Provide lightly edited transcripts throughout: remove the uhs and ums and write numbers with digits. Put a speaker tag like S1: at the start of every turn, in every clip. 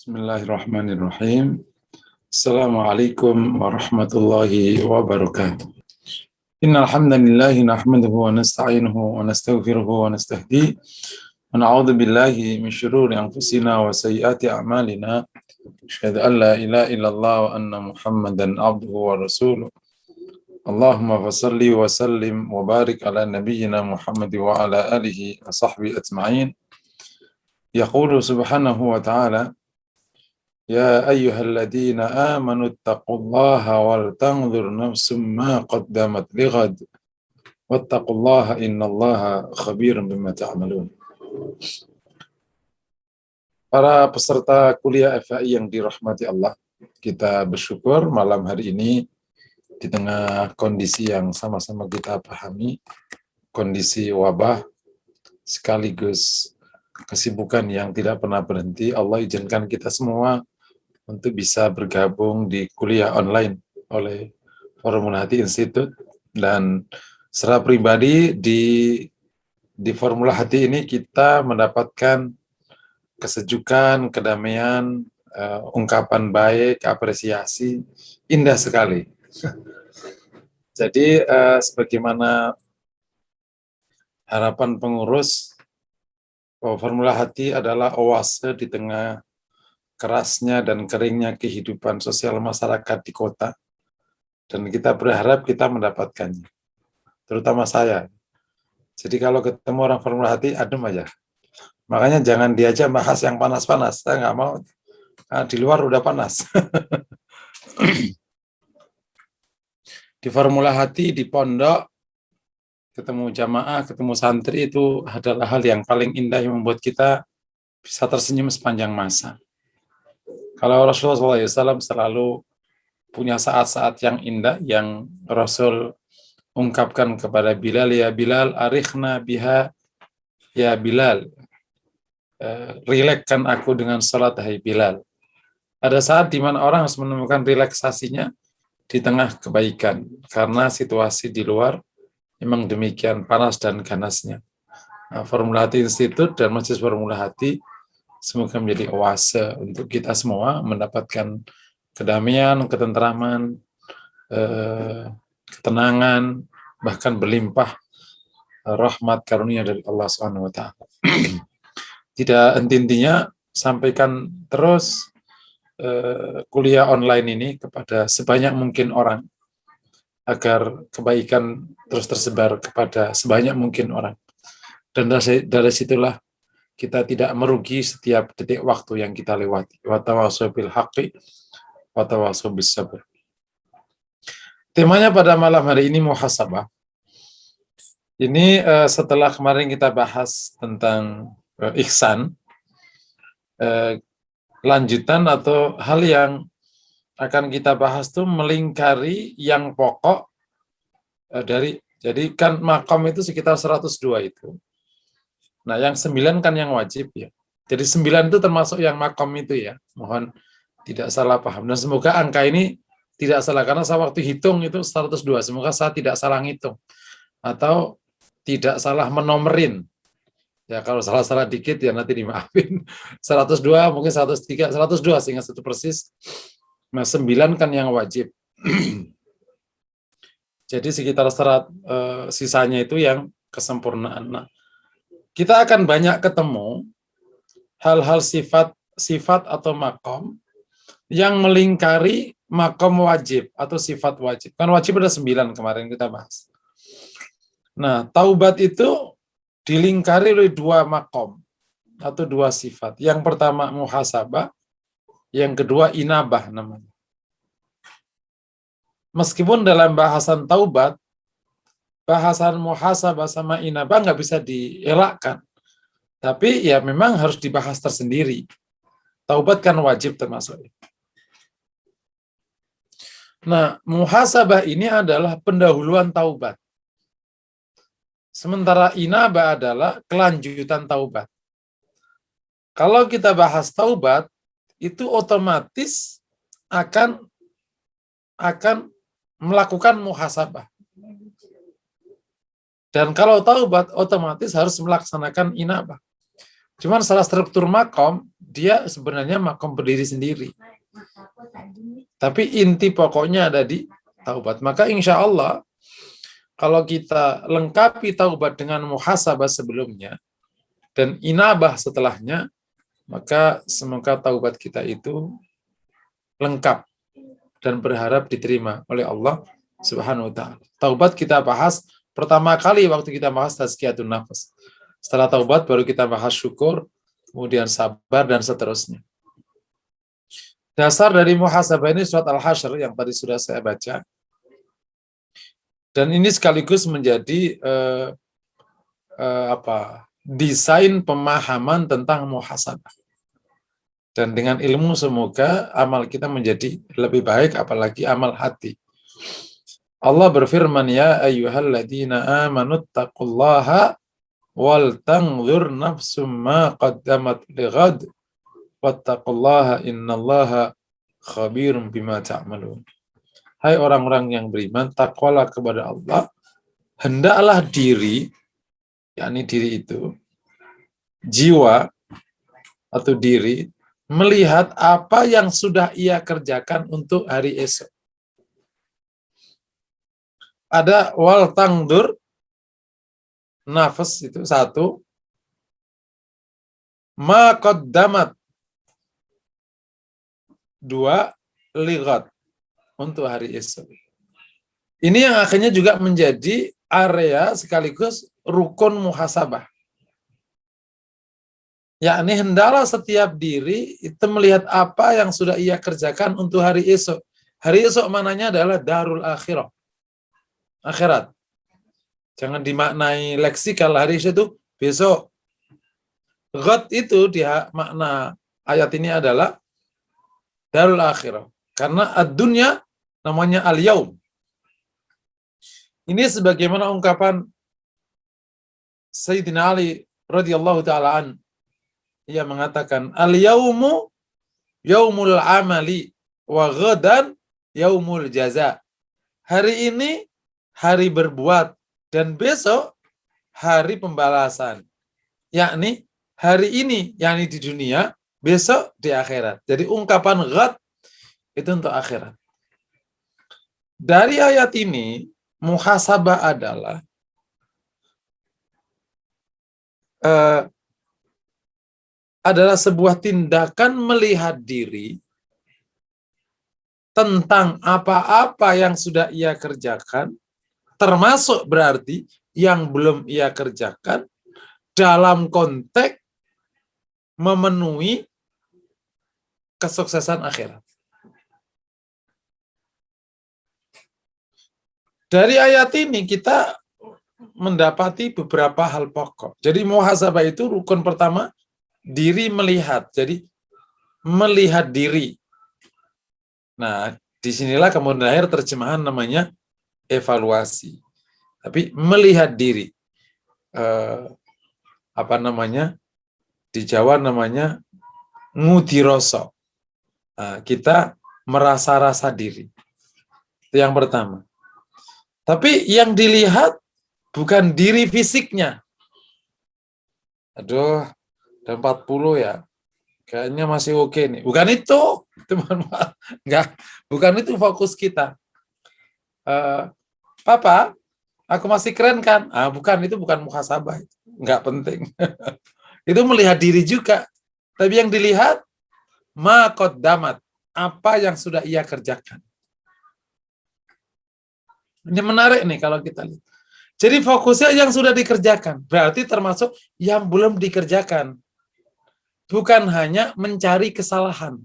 S1: Bismillahirrahmanirrahim. Assalamualaikum warahmatullahi wabarakatuh. Innal hamdalillah nahmaduhu wa nasta'inuhu wa nastaghfiruhu wa nastahdi. Wa na'udzu billahi min syururi anfusina wa sayyiati a'malina. Asyhadu an la ilaha illallah wa anna Muhammadan abduhu wa rasuluh. Allahumma fashalli wa sallim wa barik ala nabiyyina Muhammad wa ala alihi wa sahbihi ajma'in. Yaqulu subhanahu wa ta'ala Ya ayyuhalladzina amanu taqullaha wal tanzur nafsum ma qaddamat lighad wattaqullaha innallaha khabirum bima ta'malun. Para peserta kuliah FAI yang dirahmati Allah, kita bersyukur malam hari ini di tengah kondisi yang sama-sama kita pahami, kondisi wabah sekaligus kesibukan yang tidak pernah berhenti, Allah izinkan kita semua untuk bisa bergabung di kuliah online oleh Formula Hati Institute. Dan secara pribadi di Formula Hati ini kita mendapatkan kesejukan, kedamaian, ungkapan baik, apresiasi, indah sekali. Jadi sebagaimana harapan pengurus, Formula Hati adalah oase di tengah kerasnya dan keringnya kehidupan sosial masyarakat di kota, dan kita berharap kita mendapatkannya, terutama saya. Jadi kalau ketemu orang Formula Hati, adem aja. Makanya jangan diajak bahas yang panas-panas, saya nggak mau. Di luar udah panas. Di Formula Hati, di pondok, ketemu jamaah, ketemu santri, itu adalah hal yang paling indah yang membuat kita bisa tersenyum sepanjang masa. Kalau Rasulullah SAW selalu punya saat-saat yang indah yang Rasul ungkapkan kepada Bilal, ya Bilal, arikhna biha, ya Bilal, rilekkan aku dengan salat, hai Bilal. Ada saat di mana orang harus menemukan relaksasinya di tengah kebaikan, karena situasi di luar memang demikian panas dan ganasnya. Formula Hati Institute dan Majelis Formula Hati semoga menjadi oase untuk kita semua mendapatkan kedamaian, ketentraman, ketenangan, bahkan berlimpah rahmat karunia dari Allah Subhanahu wa taala. Tidak henti-hentinya sampaikan terus kuliah online ini kepada sebanyak mungkin orang agar kebaikan terus tersebar kepada sebanyak mungkin orang. Dan dari situlah kita tidak merugi setiap detik waktu yang kita lewati. Wa tawassaw bil haqqi wa tawassaw bis sabr. Temanya pada malam hari ini muhasabah. Ini setelah kemarin kita bahas tentang ihsan, lanjutan atau hal yang akan kita bahas itu melingkari yang pokok dari, jadi kan makom itu sekitar 102 itu. Nah, yang 9 kan yang wajib ya. Jadi 9 itu termasuk yang makom itu ya. Mohon tidak salah paham. Dan semoga angka ini tidak salah, karena saya waktu hitung itu 102. Semoga saya tidak salah ngitung. Atau tidak salah menomerin. Ya kalau salah-salah dikit ya nanti dimaafin. 102, mungkin 103, 102 sehingga satu persis. Nah 9 kan yang wajib. Jadi sekitar sisanya itu yang kesempurnaan. Nah, kita akan banyak ketemu hal-hal sifat atau makom yang melingkari makom wajib atau sifat wajib. Kan wajib ada 9 kemarin kita bahas. Nah, taubat itu dilingkari oleh 2 makom atau 2 sifat. Yang pertama muhasabah, yang kedua inabah namanya. Meskipun dalam bahasan taubat, bahasan muhasabah sama inabah nggak bisa dielakkan. Tapi ya memang harus dibahas tersendiri. Taubat kan wajib termasuk. Nah, muhasabah ini adalah pendahuluan taubat. Sementara inabah adalah kelanjutan taubat. Kalau kita bahas taubat, itu otomatis akan melakukan muhasabah. Dan kalau taubat otomatis harus melaksanakan inabah. Cuman secara struktur makom, dia sebenarnya makom berdiri sendiri. Tapi inti pokoknya ada di taubat. Maka insya Allah, kalau kita lengkapi taubat dengan muhasabah sebelumnya, dan inabah setelahnya, maka semoga taubat kita itu lengkap dan berharap diterima oleh Allah Subhanahu wa taala. Taubat kita bahas pertama kali waktu kita bahas tazkiyatun nafas. Setelah taubat baru kita bahas syukur, kemudian sabar dan seterusnya. Dasar dari muhasabah ini surat Al-Hasyr yang tadi sudah saya baca. Dan ini sekaligus menjadi desain pemahaman tentang muhasabah. Dan dengan ilmu semoga amal kita menjadi lebih baik, apalagi amal hati. Allah berfirman, ya ayyuhalladzina amanu taqullaha wal tanzur nafsum ma qaddamat lighad wattaqullaha innallaha khabirum bima ta'malun. Hai orang-orang yang beriman, takwalah kepada Allah, hendaklah diri, yakni diri itu, jiwa atau diri, melihat apa yang sudah ia kerjakan untuk hari esok. Ada wal tangdur, nafas itu satu, ma qaddamat, dua, lighat, untuk hari esok. Ini yang akhirnya juga menjadi area sekaligus rukun muhasabah. Yakni hendaklah setiap diri itu melihat apa yang sudah ia kerjakan untuk hari esok. Hari esok mananya adalah darul akhirah. Akhirat. Jangan dimaknai leksikal, hari esok itu besok. Ghad itu dia makna ayat ini adalah darul akhirah. Karena ad-dunya namanya al-yaum. Ini sebagaimana ungkapan Sayyidina Ali radhiyallahu taala an. Ia mengatakan al-yaumu yaumul amali wa ghadan yaumul jaza. Hari ini hari berbuat dan besok hari pembalasan. Yakni hari ini yakni di dunia, besok di akhirat. Jadi ungkapan ghad itu untuk akhirat. Dari ayat ini muhasabah adalah sebuah tindakan melihat diri tentang apa-apa yang sudah ia kerjakan, termasuk berarti yang belum ia kerjakan dalam konteks memenuhi kesuksesan akhirat. Dari ayat ini kita mendapati beberapa hal pokok. Jadi muhasabah itu rukun pertama, diri melihat. Jadi melihat diri. Nah, disinilah kemudian akhir terjemahan namanya evaluasi. Tapi melihat diri. Di Jawa namanya ngudiroso. Nah, kita merasa-rasa diri. Itu yang pertama. Tapi yang dilihat bukan diri fisiknya. Aduh, udah 40 ya. Kayaknya masih oke nih. Bukan itu, teman-teman. Enggak, bukan itu fokus kita. Papa, aku masih keren kan? Bukan, itu bukan muhasabah. Enggak penting. Itu melihat diri juga. Tapi yang dilihat, ma qaddamat, apa yang sudah ia kerjakan. Ini menarik nih kalau kita lihat. Jadi fokusnya yang sudah dikerjakan. Berarti termasuk yang belum dikerjakan. Bukan hanya mencari kesalahan.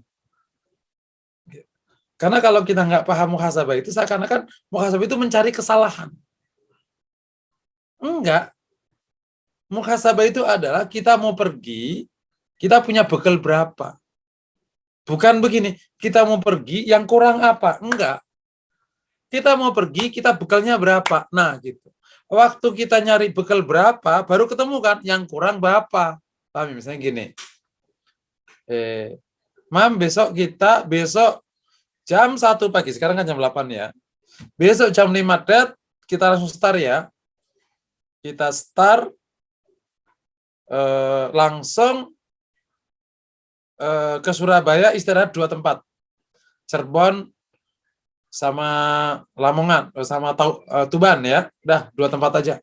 S1: Karena kalau kita nggak paham muhasabah itu, seakan-akan muhasabah itu mencari kesalahan. Enggak. Muhasabah itu adalah kita mau pergi, kita punya bekal berapa. Bukan begini, kita mau pergi yang kurang apa. Enggak. Kita mau pergi, kita bekalnya berapa. Nah, gitu. Waktu kita nyari bekal berapa, baru ketemu kan yang kurang berapa. Paham? Misalnya gini. Mam, besok jam 1 pagi. Sekarang kan jam 8 ya. Besok jam 5 kita langsung start ya. Kita start langsung ke Surabaya, istirahat 2 tempat, Cirebon sama Lamongan, sama Tuban ya, udah 2 tempat aja.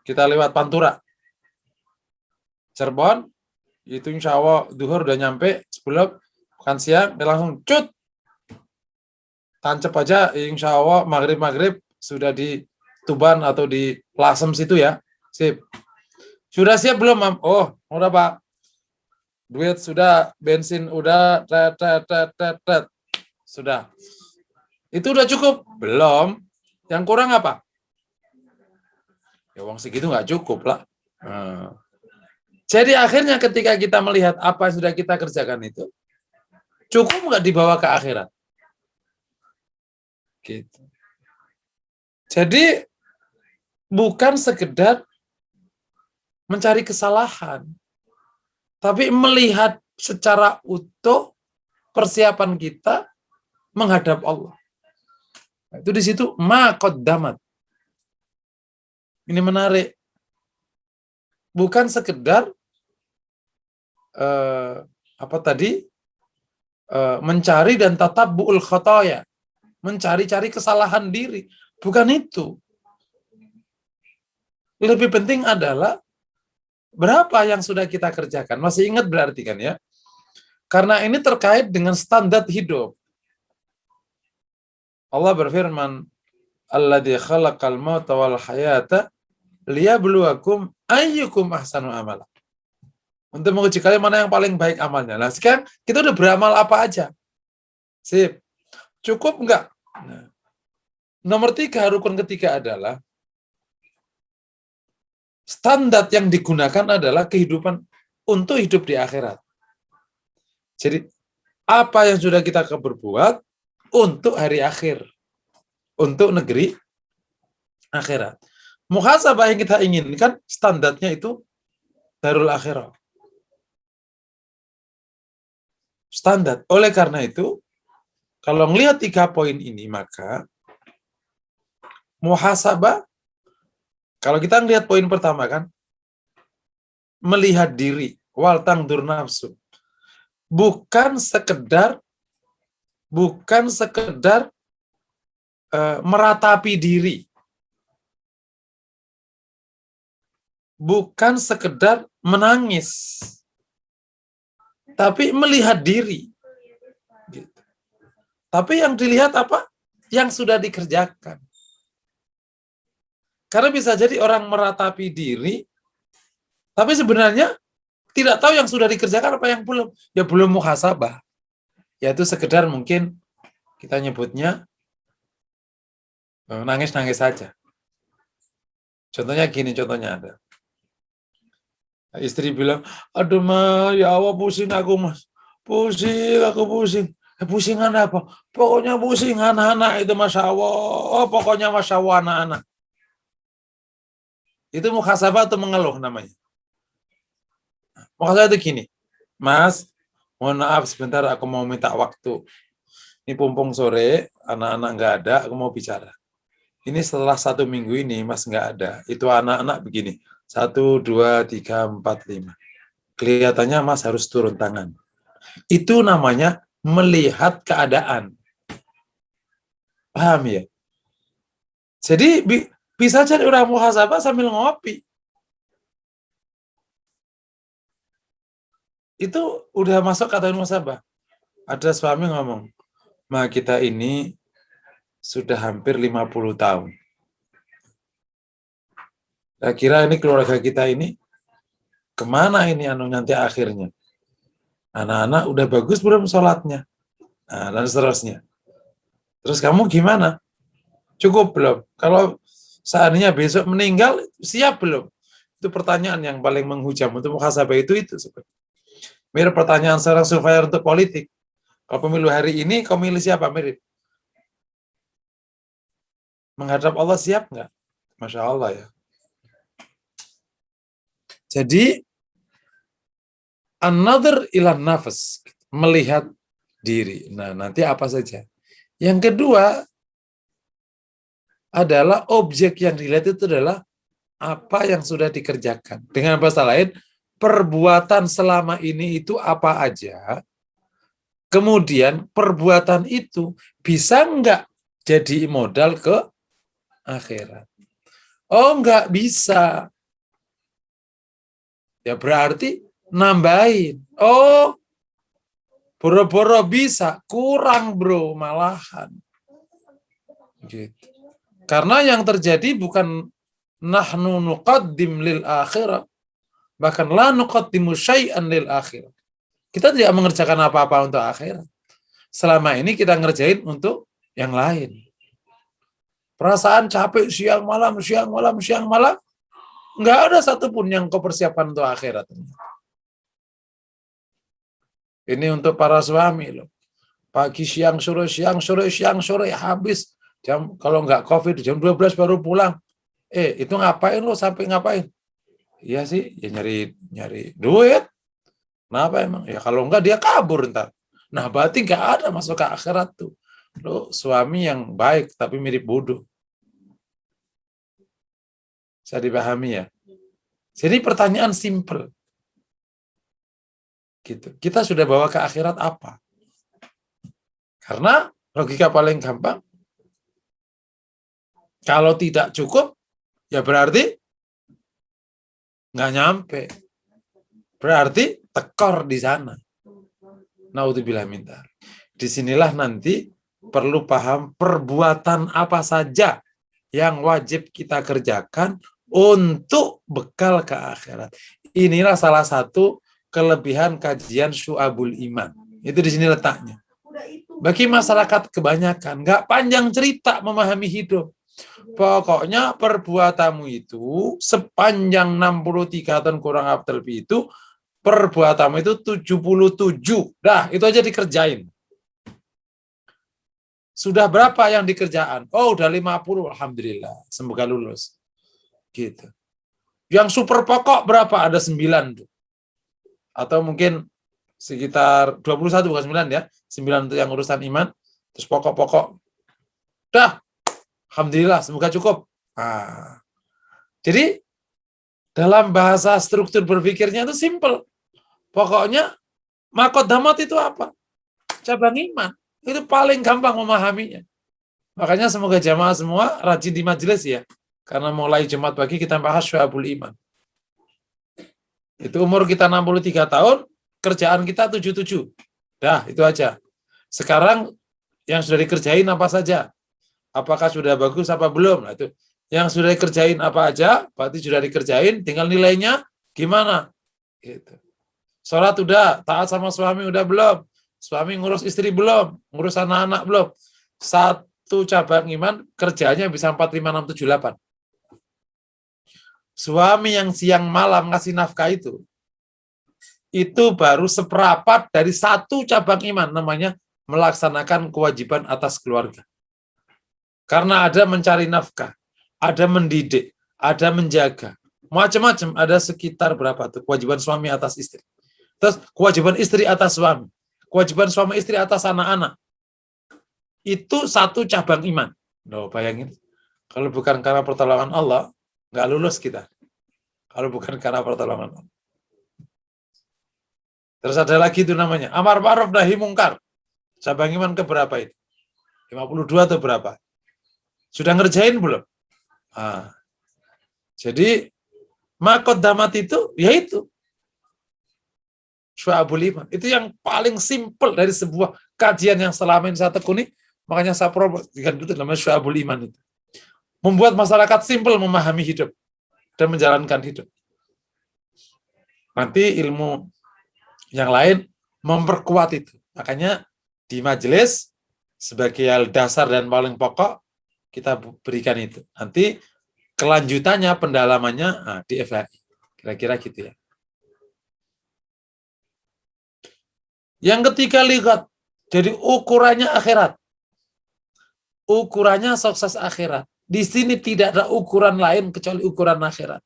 S1: Kita lewat Pantura, Cirebon, itu insya Allah duhur udah nyampe, sebelum makan siang, dia langsung cut, tancap aja, insya Allah maghrib sudah di Tuban atau di Lasem situ ya. Sip. Sudah siap belum, Mam? Oh, udah Pak. Duit sudah, bensin udah, tet. Sudah. Itu udah cukup? Belum. Yang kurang apa? Ya uang segitu nggak cukup lah. Jadi akhirnya ketika kita melihat apa yang sudah kita kerjakan itu, cukup nggak dibawa ke akhirat? Gitu. Jadi bukan sekedar mencari kesalahan, tapi melihat secara utuh persiapan kita menghadap Allah. Itu di situ ma qaddamat. Ini menarik. Bukan sekedar mencari dan tatabbu'ul khotoya, mencari-cari kesalahan diri. Bukan itu. Lebih penting adalah berapa yang sudah kita kerjakan. Masih ingat berarti kan ya? Karena ini terkait dengan standar hidup. Allah berfirman, Alladzi khalaqal mauta wal hayata liyabluwakum ayyukum ahsanu amala. Untuk menguji kalian mana yang paling baik amalnya. Nah, sekarang kita udah beramal apa aja? Sip. Cukup enggak? Nah, nomor 3, rukun ketiga adalah standar yang digunakan adalah kehidupan untuk hidup di akhirat. Jadi, apa yang sudah kita berbuat untuk hari akhir, untuk negeri akhirat. Muhasabah yang kita inginkan, standarnya itu darul akhirah. Standar. Oleh karena itu, kalau melihat 3 poin ini, maka muhasabah, kalau kita melihat poin pertama kan, melihat diri, wal tangdur nafsu. Bukan sekedar meratapi diri. Bukan sekedar menangis. Tapi melihat diri. Gitu. Tapi yang dilihat apa? Yang sudah dikerjakan. Karena bisa jadi orang meratapi diri, tapi sebenarnya tidak tahu yang sudah dikerjakan apa yang belum. Ya belum muhasabah. Yaitu sekedar mungkin kita nyebutnya nangis-nangis saja. Contohnya gini, ada. Istri bilang, aduh ma, ya Allah pusing aku mas. Pusing. Pusingan apa? Pokoknya pusing anak-anak itu Masya Allah. Pokoknya Masya Allah anak-anak. Itu muhasabah atau mengeluh namanya. Muhasabah itu gini, mas, mohon maaf sebentar aku mau minta waktu. Ini pumpung sore, anak-anak nggak ada, aku mau bicara. Ini setelah 1 minggu ini mas nggak ada. Itu anak-anak begini. 1, 2, 3, 4, 5. Kelihatannya mas harus turun tangan. Itu namanya melihat keadaan. Paham ya? Jadi bisa jadi orang muhasabah sambil ngopi. Itu udah masuk kata muhasabah. Ada suami ngomong, ma kita ini sudah hampir 50 tahun. Saya kira ini keluarga kita ini kemana ini nanti akhirnya? Anak-anak udah bagus belum sholatnya? Nah, dan seterusnya. Terus kamu gimana? Cukup belum? Kalau seandainya besok meninggal, siap belum? Itu pertanyaan yang paling menghujam untuk muhasabah itu sebenarnya. Mirip pertanyaan seorang surveyor untuk politik. Kalau pemilu hari ini, kau milih siapa? Mirip. Menghadap Allah siap nggak? Masya Allah ya. Jadi, another ilan nafas, melihat diri. Nah, nanti apa saja? Yang kedua adalah objek yang dilihat itu adalah apa yang sudah dikerjakan. Dengan bahasa lain, perbuatan selama ini itu apa aja, kemudian perbuatan itu bisa nggak jadi modal ke akhirat. Oh, nggak bisa. Ya berarti nambahin. Oh, boro-boro bisa, kurang bro, malahan. Gitu. Karena yang terjadi bukan nahnu nuqaddim lil akhirah, bahkan la nuqaddimu syai'an lil akhirah. Kita tidak mengerjakan apa-apa untuk akhirat. Selama ini kita ngerjain untuk yang lain. Perasaan capek siang malam, nggak ada satupun yang kau persiapkan untuk akhirat. Ini untuk para suami loh. Pagi, siang, sore, habis. Kalau nggak COVID, jam 12 baru pulang. Itu ngapain lo sampai ngapain? Iya sih, ya nyari duit. Kenapa emang? Ya kalau enggak dia kabur ntar. Nah berarti nggak ada masuk ke akhirat tuh. Lo suami yang baik tapi mirip bodoh. Bisa dipahami ya? Jadi pertanyaan simple. Gitu. Kita sudah bawa ke akhirat apa? Karena logika paling gampang, kalau tidak cukup, ya berarti nggak nyampe. Berarti tekor di sana. Naudzubillah min dzalik. Disinilah nanti perlu paham perbuatan apa saja yang wajib kita kerjakan untuk bekal ke akhirat. Inilah salah satu kelebihan kajian Syu'abul Iman. Itu di sini letaknya. Bagi masyarakat kebanyakan, nggak panjang cerita memahami hidup. Pokoknya perbuatanmu itu sepanjang 63 tahun kurang lebih itu, perbuatanmu itu 77. Dah, itu aja dikerjain. Sudah berapa yang dikerjaan? Oh, udah 50, alhamdulillah. Semoga lulus. Gitu. Yang super pokok berapa? Ada 9 tuh. Atau mungkin sekitar 21 bukan 9 ya. 9 itu yang urusan iman. Terus pokok-pokok. Dah. Alhamdulillah, semoga cukup. Nah, jadi dalam bahasa struktur berpikirnya itu simple. Pokoknya makodamat itu apa? Cabang iman. Itu paling gampang memahaminya. Makanya semoga jamaah semua rajin di majelis ya. Karena mulai Jumat pagi kita bahas Syu'abul Iman. Itu umur kita 63 tahun, kerjaan kita 77. Dah, itu aja. Sekarang yang sudah dikerjain apa saja? Apakah sudah bagus apa belum? Nah, itu. Yang sudah dikerjain apa aja, berarti sudah dikerjain, tinggal nilainya gimana? Gitu. Sholat udah, taat sama suami udah belum? Suami ngurus istri belum? Ngurus anak-anak belum? Satu cabang iman, kerjanya bisa 4, 5, 6, 7, 8. Suami yang siang malam ngasih nafkah itu baru seperapat dari satu cabang iman, namanya melaksanakan kewajiban atas keluarga. Karena ada mencari nafkah, ada mendidik, ada menjaga, macam-macam. Ada sekitar berapa tuh kewajiban suami atas istri. Terus kewajiban istri atas suami, kewajiban suami istri atas anak-anak. Itu satu cabang iman. Loh, bayangin, kalau bukan karena pertolongan Allah, nggak lulus kita. Kalau bukan karena pertolongan Allah. Terus ada lagi itu namanya amar ma'ruf nahi mungkar. Cabang iman keberapa itu? 52 atau berapa? Sudah ngerjain belum? Nah, jadi makodamat itu, yaitu Syu'abul Iman. Itu yang paling simpel dari sebuah kajian yang selama ini saya tekuni. Makanya saya promosikan itu namanya Syu'abul Iman itu. Membuat masyarakat simpel memahami hidup dan menjalankan hidup. Nanti ilmu yang lain memperkuat itu. Makanya di majelis sebagai hal dasar dan paling pokok kita berikan itu. Nanti kelanjutannya, pendalamannya di FHI. Kira-kira gitu ya. Yang ketiga, lihat. Jadi ukurannya akhirat. Ukurannya sukses akhirat. Di sini tidak ada ukuran lain kecuali ukuran akhirat.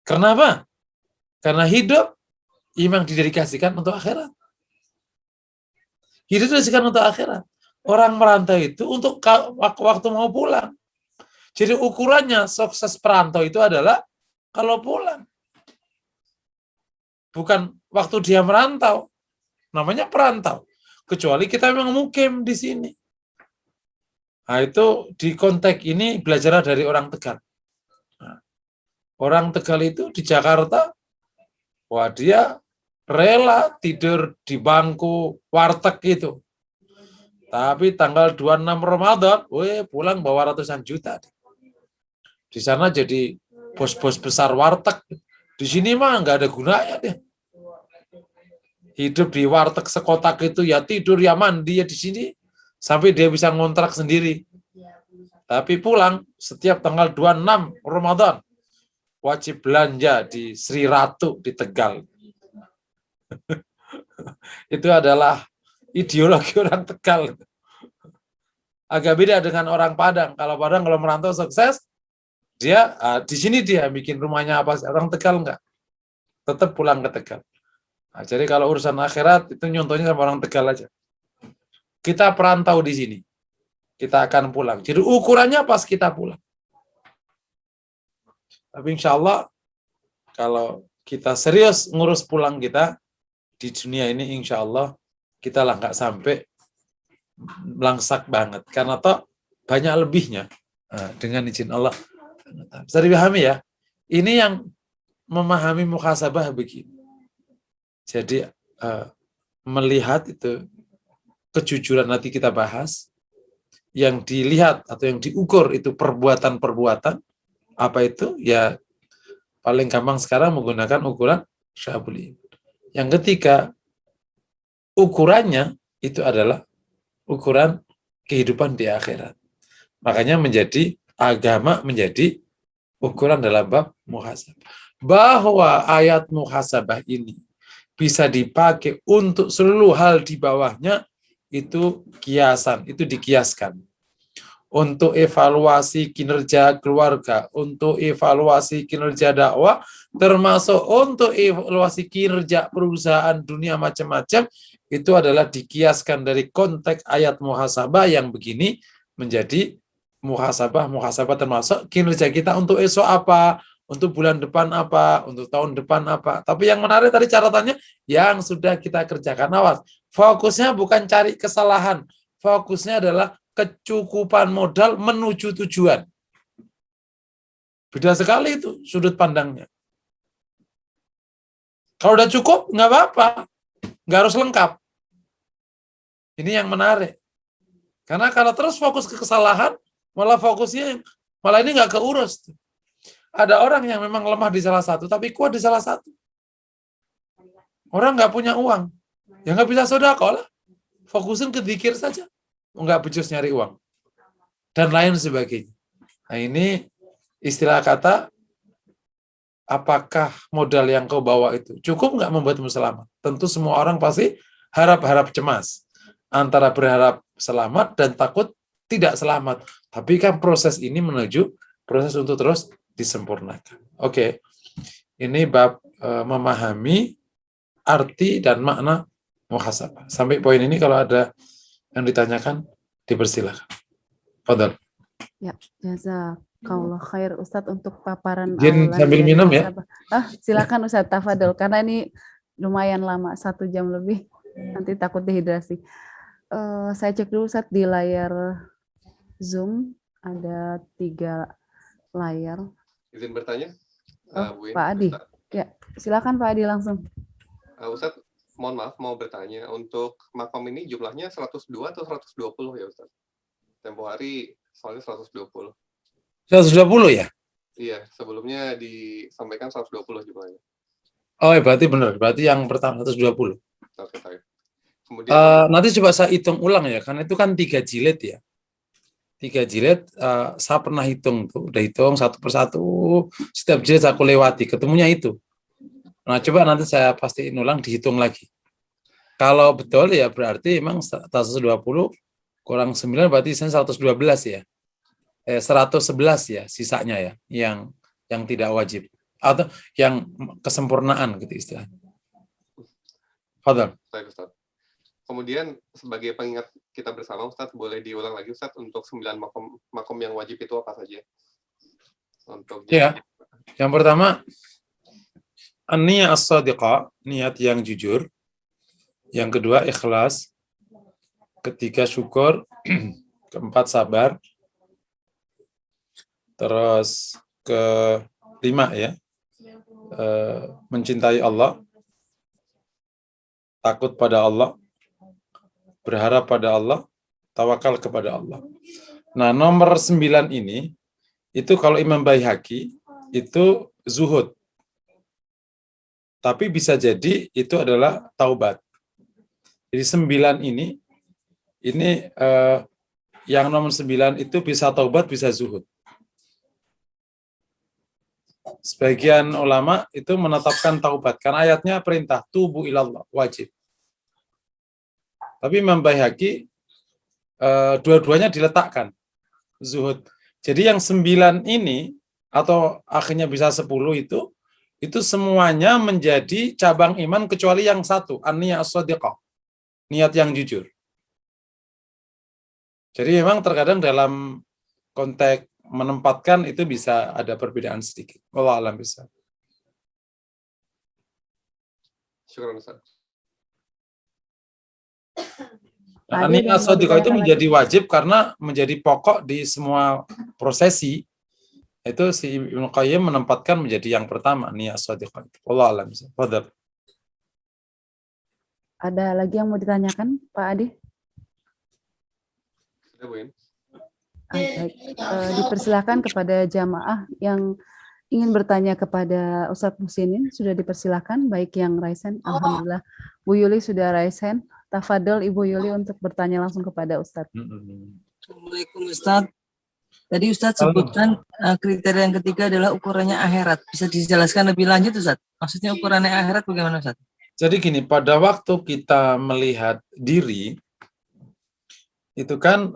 S1: Kenapa? Karena hidup memang didedikasikan untuk akhirat. Hidup didedikasikan untuk akhirat. Orang merantau itu untuk waktu mau pulang. Jadi ukurannya sukses perantau itu adalah kalau pulang. Bukan waktu dia merantau. Namanya perantau. Kecuali kita memang mukim di sini. Nah, itu di konteks ini belajar dari orang Tegal. Nah, orang Tegal itu di Jakarta, wah dia rela tidur di bangku warteg itu. Tapi tanggal 26 Ramadan, pulang bawa ratusan juta. Di sana jadi bos-bos besar warteg. Di sini mah nggak ada gunanya deh. Hidup di warteg sekotak itu ya tidur ya mandi ya di sini sampai dia bisa ngontrak sendiri. Tapi pulang setiap tanggal 26 Ramadan wajib belanja di Sri Ratu di Tegal. Itu adalah ideologi orang Tegal. Agak beda dengan orang Padang. Kalau Padang kalau merantau sukses, dia di sini dia bikin rumahnya apa? Orang Tegal enggak. Tetap pulang ke Tegal. Nah, jadi kalau urusan akhirat itu nyontohnya sama orang Tegal aja. Kita perantau di sini. Kita akan pulang. Jadi ukurannya pas kita pulang. Tapi insya Allah kalau kita serius ngurus pulang kita di dunia ini, insya Allah kita lah nggak sampai melangsak banget. Karena toh banyak lebihnya. Nah, dengan izin Allah. Bisa dipahami ya? Ini yang memahami muhasabah begini. Jadi melihat itu kejujuran nanti kita bahas. Yang dilihat atau yang diukur itu perbuatan-perbuatan. Apa itu? Ya paling gampang sekarang menggunakan ukuran syabul iman. Yang ketiga, ukurannya itu adalah ukuran kehidupan di akhirat. Makanya menjadi agama menjadi ukuran dalam bab muhasabah. Bahwa ayat muhasabah ini bisa dipakai untuk seluruh hal di bawahnya itu kiasan, itu dikiaskan. Untuk evaluasi kinerja keluarga, untuk evaluasi kinerja dakwah, termasuk untuk evaluasi kinerja perusahaan dunia macam-macam, itu adalah dikiaskan dari konteks ayat muhasabah yang begini menjadi muhasabah termasuk kinerja kita untuk esok apa, untuk bulan depan apa, untuk tahun depan apa. Tapi yang menarik tadi catatannya yang sudah kita kerjakan. Awas, fokusnya bukan cari kesalahan, fokusnya adalah kecukupan modal menuju tujuan. Beda sekali itu sudut pandangnya. Kalau udah cukup, nggak apa-apa. Nggak harus lengkap. Ini yang menarik. Karena kalau terus fokus ke kesalahan, malah fokusnya, malah ini nggak keurus. Ada orang yang memang lemah di salah satu, tapi kuat di salah satu. Orang nggak punya uang. Ya nggak bisa sedekah lah. Fokusin ke dzikir saja. Nggak becus nyari uang. Dan lain sebagainya. Nah ini istilah kata, apakah modal yang kau bawa itu cukup nggak membuatmu selamat? Tentu semua orang pasti harap-harap cemas. Antara berharap selamat dan takut tidak selamat. Tapi kan proses ini menuju proses untuk terus disempurnakan. Oke. Ini bab memahami arti dan makna muhasabah. Sampai poin ini kalau ada yang ditanyakan, dipersilakan. Fadal.
S2: Ya, jazakallah khair Ustadz untuk paparan
S1: Izin
S2: awalan
S1: sambil
S2: dari
S1: minum ya.
S2: Silakan Ustadz tafadhol karena ini lumayan lama 1 jam lebih. Nanti takut dehidrasi. Saya cek dulu Ustadz di layar Zoom ada 3 layar.
S3: Izin bertanya, Bu
S2: Pak Adi.
S3: Ustaz.
S2: Ya, silakan Pak Adi langsung.
S3: Ustadz, mohon maaf mau bertanya, untuk makom ini jumlahnya 102 atau 120 ya Ustadz? Tempo hari soalnya 120.
S1: 120 ya?
S3: Iya, sebelumnya disampaikan 120 jumlahnya.
S1: Oh, berarti benar. Berarti yang pertama 120.
S3: Oke, baik. Kemudian
S1: nanti coba saya hitung ulang ya, karena itu kan 3 jilid ya. 3 jilid, saya pernah hitung tuh, udah hitung satu persatu, setiap jilid aku lewati, ketemunya itu. Nah, coba nanti saya pastiin ulang, dihitung lagi. Kalau betul ya berarti memang 120 kurang 9 berarti 112 ya. 111 ya sisanya ya, yang tidak wajib atau yang kesempurnaan gitu istilahnya. Fadhal.
S3: Baik Ustadz. Kemudian sebagai pengingat kita bersama, Ustadz, boleh diulang lagi, Ustadz, untuk 9 makom yang wajib itu apa saja? Untuk
S1: Ya, yang pertama, an-niyah as-sadiqah, niat yang jujur. Yang kedua, ikhlas. Ketiga, syukur. Keempat, sabar. Terus kelima ya, mencintai Allah, takut pada Allah, berharap pada Allah, tawakal kepada Allah. Nah, nomor 9 ini, itu kalau Imam Baihaqi, itu zuhud. Tapi bisa jadi itu adalah taubat. Jadi 9 ini yang nomor 9 itu bisa taubat, bisa zuhud. Sebagian ulama itu menetapkan taubat, karena ayatnya perintah, tubu ilallah, wajib. Tapi Imam Baihaqi dua-duanya diletakkan zuhud. Jadi yang 9 ini atau akhirnya bisa 10 itu semuanya menjadi cabang iman kecuali yang satu, an-niyah as-shadiqah, niat yang jujur. Jadi memang terkadang dalam konteks menempatkan itu bisa ada perbedaan sedikit. Wallahu a'lam bishawab.
S3: syukur, Ustadz.
S1: Nah,
S2: Adi,
S1: niat
S2: ada yang mau
S1: as-shadiqah itu
S2: ditanyakan
S1: menjadi
S2: lagi?
S1: wajib karena menjadi pokok di semua prosesi. Itu si Ibnu Qayyim menempatkan menjadi yang pertama, niat as-shadiqah. Wallahu a'lam bishawab. Fadhal.
S2: Ada lagi yang mau ditanyakan, Pak Adi?
S3: Sudah, Bu.
S2: Baik. Dipersilakan kepada jamaah yang ingin bertanya kepada Ustadz Muhsinin, sudah dipersilakan, baik yang raise hand. Alhamdulillah, Bu Yuli sudah raise hand. Tafadhol Ibu Yuli untuk bertanya langsung kepada Ustadz.
S4: Assalamualaikum Ustadz. Tadi Ustadz sebutkan kriteria yang ketiga adalah ukurannya akhirat. Bisa dijelaskan lebih lanjut Ustadz? Maksudnya ukurannya akhirat bagaimana Ustadz?
S1: Jadi gini, pada waktu kita melihat diri, itu kan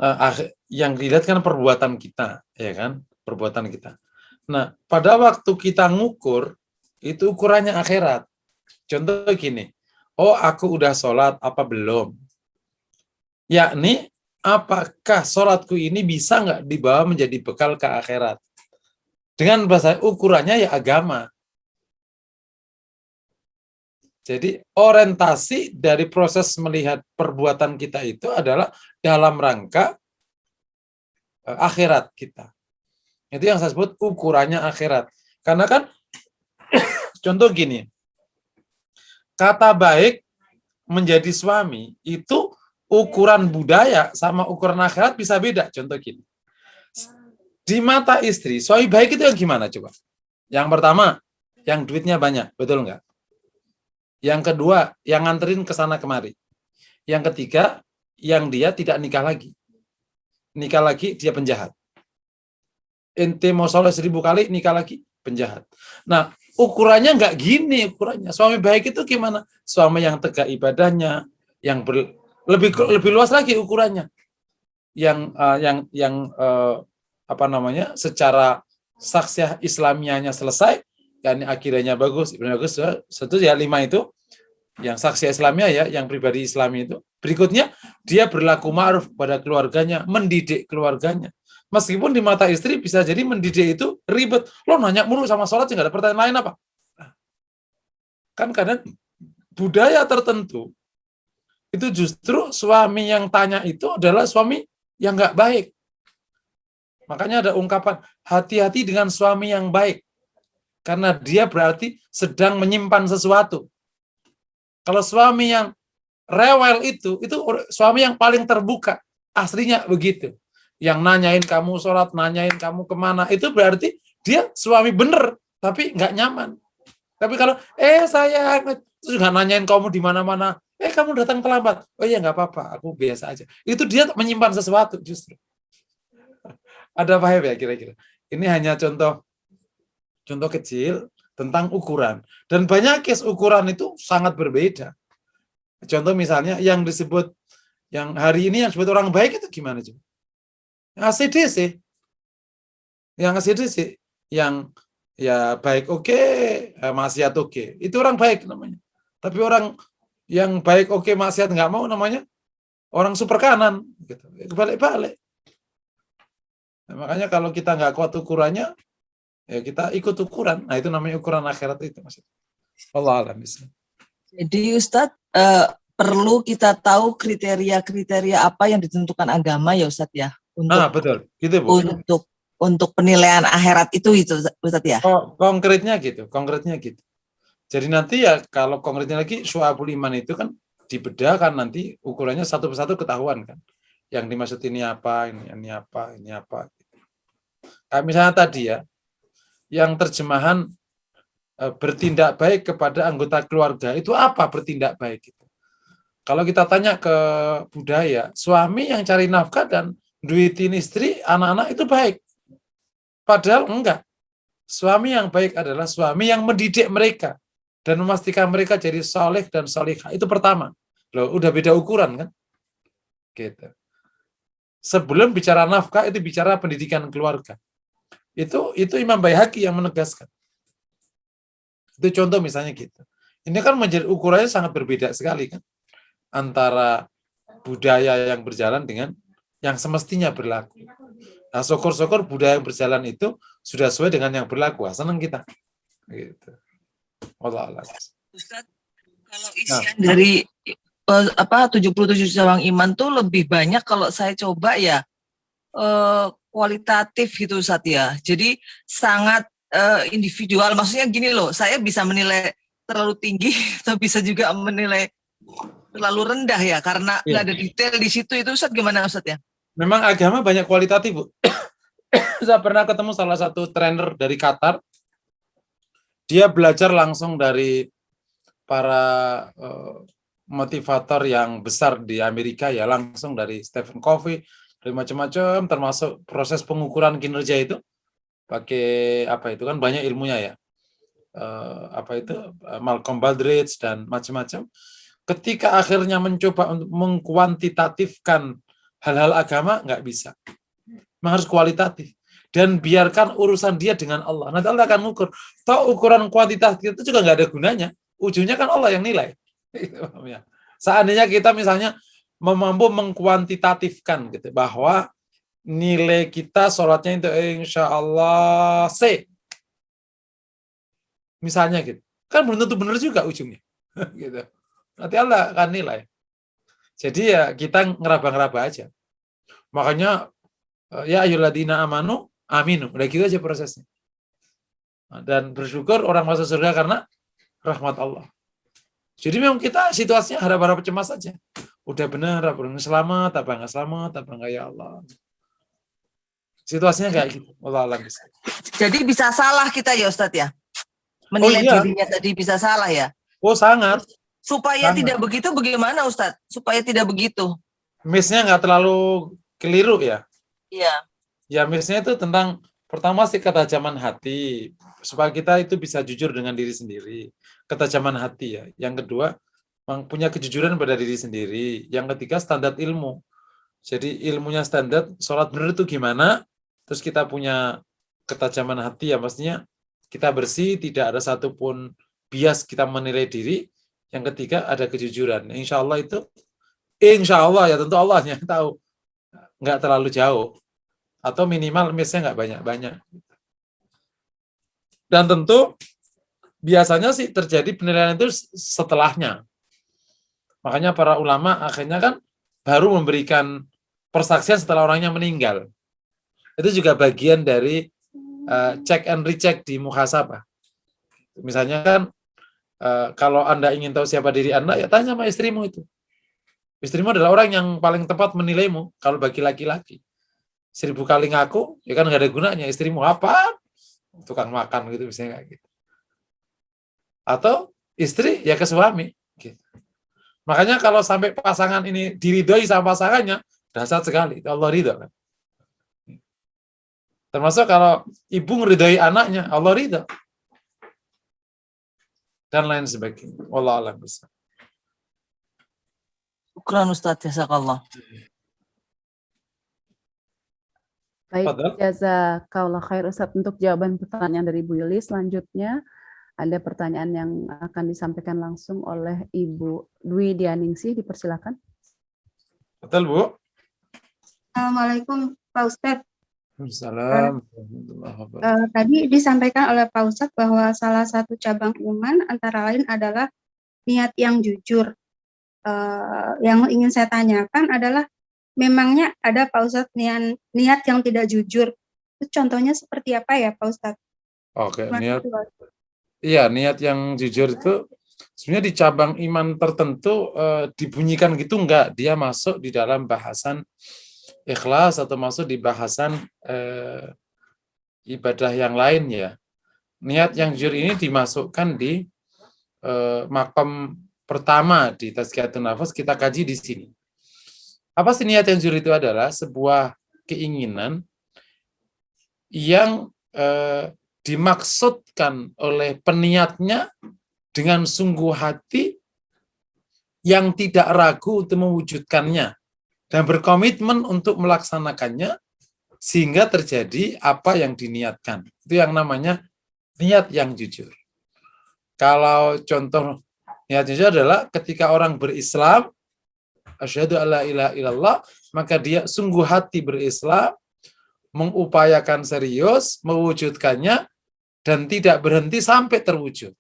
S1: yang dilihat kan perbuatan kita, ya kan? Perbuatan kita. Nah, pada waktu kita ngukur, itu ukurannya akhirat. Contoh gini, oh aku udah sholat apa belum? Yakni, apakah sholatku ini bisa nggak dibawa menjadi bekal ke akhirat? Dengan bahasa ukurannya ya agama. Jadi orientasi dari proses melihat perbuatan kita itu adalah dalam rangka akhirat kita. Itu yang saya sebut ukurannya akhirat. Karena kan contoh gini, kata baik menjadi suami itu ukuran budaya sama ukuran akhirat bisa beda. Contoh gini, di mata istri, suami baik itu yang gimana coba? Yang pertama, yang duitnya banyak, betul nggak? Yang kedua, yang nganterin ke sana kemari. Yang ketiga, yang dia tidak nikah lagi. Nikah lagi, dia penjahat. Ente mau sholat 1000 kali, nikah lagi, penjahat. Nah, ukurannya nggak gini ukurannya. Suami baik itu gimana? Suami yang tegak ibadahnya, yang lebih luas lagi ukurannya. Yang secara saksiah Islamianya selesai, yakni akidahnya bagus, satu ya 5 itu yang saksi Islamnya ya, yang pribadi Islami itu. Berikutnya dia berlaku ma'ruf pada keluarganya, mendidik keluarganya. Meskipun di mata istri bisa jadi mendidik itu ribet. Lo nanya mulu sama sholat, nggak ada pertanyaan lain apa? Kan kadang budaya tertentu itu justru suami yang tanya itu adalah suami yang nggak baik. Makanya ada ungkapan hati-hati dengan suami yang baik. Karena dia berarti sedang menyimpan sesuatu. Kalau suami yang rewel itu suami yang paling terbuka. Aslinya begitu. Yang nanyain kamu sholat, nanyain kamu kemana, itu berarti dia suami bener, tapi nggak nyaman. Tapi kalau, sayang, terus nggak nanyain kamu di mana-mana, kamu datang terlambat. Oh iya, nggak apa-apa, aku biasa aja. Itu dia menyimpan sesuatu justru. Ada paham ya kira-kira? Ini hanya contoh kecil tentang ukuran. Dan banyak case ukuran itu sangat berbeda. Contoh misalnya yang disebut, yang hari ini yang disebut orang baik itu gimana coba? ACDC. Yang ACDC. Yang ya baik oke, maksiat oke. Itu orang baik namanya. Tapi orang Yang baik oke, maksiat nggak mau, namanya orang super kanan. Gitu. Balik-balik. Nah, makanya kalau kita nggak kuat ukurannya, ya kita ikut ukuran. Nah itu namanya ukuran akhirat itu. Allah alam.
S4: Jadi Ustadz, perlu kita tahu kriteria-kriteria apa yang ditentukan agama ya Ustadz ya
S1: Nah betul, gitu Bu.
S4: untuk penilaian akhirat itu Ustadz ya.
S1: Konkretnya gitu. Jadi nanti ya kalau konkretnya lagi syu'abul iman itu kan dibedah kan nanti ukurannya satu persatu ketahuan kan. Yang dimaksud ini apa, ini apa, ini apa. Kayak misalnya tadi ya, yang terjemahan bertindak baik kepada anggota keluarga itu apa bertindak baik itu? Kalau kita tanya ke budaya, suami yang cari nafkah dan duitin istri, anak-anak itu baik. Padahal enggak. Suami yang baik adalah suami yang mendidik mereka dan memastikan mereka jadi soleh dan solihah. Itu pertama. Loh, udah beda ukuran kan? Gitu. Sebelum bicara nafkah itu bicara pendidikan keluarga. Itu Imam Baihaqi yang menegaskan. Itu contoh misalnya gitu. Ini kan menjadi ukurannya sangat berbeda sekali kan antara budaya yang berjalan dengan yang semestinya berlaku. Nah, syukur-syukur budaya yang berjalan itu sudah sesuai dengan yang berlaku. Senang kita. Gitu. Allah Allah.
S4: Ustadz, kalau isian dari 77 cabang iman tuh lebih banyak kalau saya coba ya kualitatif gitu Ustadz ya. Jadi sangat individual. Maksudnya gini loh, saya bisa menilai terlalu tinggi atau bisa juga menilai terlalu rendah ya karena nggak ada detail di situ. Itu Ustadz gimana Ustadz ya?
S1: Memang agama banyak kualitatif, Bu. Saya pernah ketemu salah satu trainer dari Qatar. Dia belajar langsung dari para motivator yang besar di Amerika ya, langsung dari Stephen Covey, dari macam-macam, termasuk proses pengukuran kinerja itu pakai apa itu kan banyak ilmunya ya. Malcolm Baldrige dan macam-macam. Ketika akhirnya mencoba untuk mengkuantitatifkan hal-hal agama, nggak bisa. Memang harus kualitatif. Dan biarkan urusan dia dengan Allah. Nanti Allah akan mengukur. Toh ukuran kuantitatif itu juga nggak ada gunanya. Ujungnya kan Allah yang nilai. Seandainya kita misalnya mampu mengkuantitatifkan gitu, bahwa nilai kita sholatnya itu insya Allah C. Misalnya gitu. Kan belum tentu benar juga ujungnya. Gitu. Nanti Allah akan nilai. Jadi ya kita ngeraba-ngeraba aja. Makanya ya ayyuhalladzina amanu aminu. Udah gitu aja prosesnya. Dan bersyukur orang masuk surga karena rahmat Allah. Jadi memang kita situasinya harap-harap cemas saja. Udah benar, selamat, apa nggak selamat, apa nggak ya Allah. Situasinya kayak gitu. Allah alam bisa.
S4: Jadi bisa salah kita ya Ustadz ya? Menilai dirinya tadi bisa salah ya?
S1: Oh sangat.
S4: Supaya tidak begitu bagaimana Ustadz? Supaya tidak begitu.
S1: Miss-nya nggak terlalu keliru ya?
S4: Iya.
S1: Ya miss-nya itu tentang pertama sih ketajaman hati. Supaya kita itu bisa jujur dengan diri sendiri. Ketajaman hati ya. Yang kedua, punya kejujuran pada diri sendiri. Yang ketiga, standar ilmu. Jadi ilmunya standar, sholat benar itu gimana? Terus kita punya ketajaman hati ya, maksudnya kita bersih, tidak ada satupun bias kita menilai diri. Yang ketiga ada kejujuran. Insya Allah itu, insya Allah ya tentu Allah yang tahu, nggak terlalu jauh atau minimal misalnya nggak banyak-banyak. Dan tentu biasanya sih terjadi penilaian itu setelahnya. Makanya para ulama akhirnya kan baru memberikan persaksian setelah orangnya meninggal. Itu juga bagian dari check and recheck di muhasabah. Misalnya kan kalau Anda ingin tahu siapa diri Anda, ya tanya sama istrimu itu. Istrimu adalah orang yang paling tepat menilaimu kalau bagi laki-laki. 1000 kali ngaku, ya kan nggak ada gunanya. Istrimu apa? Tukang makan gitu, misalnya kayak gitu. Atau istri ya ke suami. Gitu. Makanya kalau sampai pasangan ini diridhoi sama pasangannya, dahsyat sekali. Allah ridho kan. Termasuk kalau ibu meridhoi anaknya, Allah ridho. Dan lain sebagainya. Wallahu a'lam bishawab.
S4: Syukran Ustadz, jazakallah.
S2: Baik, jazakallah khair Ustadz untuk jawaban pertanyaan dari Bu Yuli. Selanjutnya Ada pertanyaan yang akan disampaikan langsung oleh Ibu Dwi Dianingsih, dipersilakan.
S1: Betul, Bu?
S5: Assalamualaikum Pak Ustadz.
S1: Waalaikumsalam warahmatullahi wabarakatuh.
S5: Tadi disampaikan oleh Pak Ustadz bahwa salah satu cabang iman antara lain adalah niat yang jujur. Yang ingin saya tanyakan adalah memangnya ada Pak Ustadz niat yang tidak jujur. Itu contohnya seperti apa ya Pak Ustadz?
S1: Oke,
S5: Terima
S1: niat.
S5: kasih, Pak Ustadz.
S1: Iya, niat yang jujur itu sebenarnya di cabang iman tertentu dibunyikan gitu enggak, dia masuk di dalam bahasan ikhlas atau masuk di bahasan ibadah yang lain ya. Niat yang jujur ini dimasukkan di makom pertama di Tazkiyatun Nafas, kita kaji di sini. Apa sih niat yang jujur itu? Adalah sebuah keinginan yang dimaksudkan oleh peniatnya dengan sungguh hati yang tidak ragu untuk mewujudkannya dan berkomitmen untuk melaksanakannya sehingga terjadi apa yang diniatkan. Itu yang namanya niat yang jujur. Kalau contoh niat jujur adalah ketika orang berislam, asyhadu alla ilaha illallah, maka dia sungguh hati berislam, mengupayakan serius, mewujudkannya, dan tidak berhenti sampai terwujud.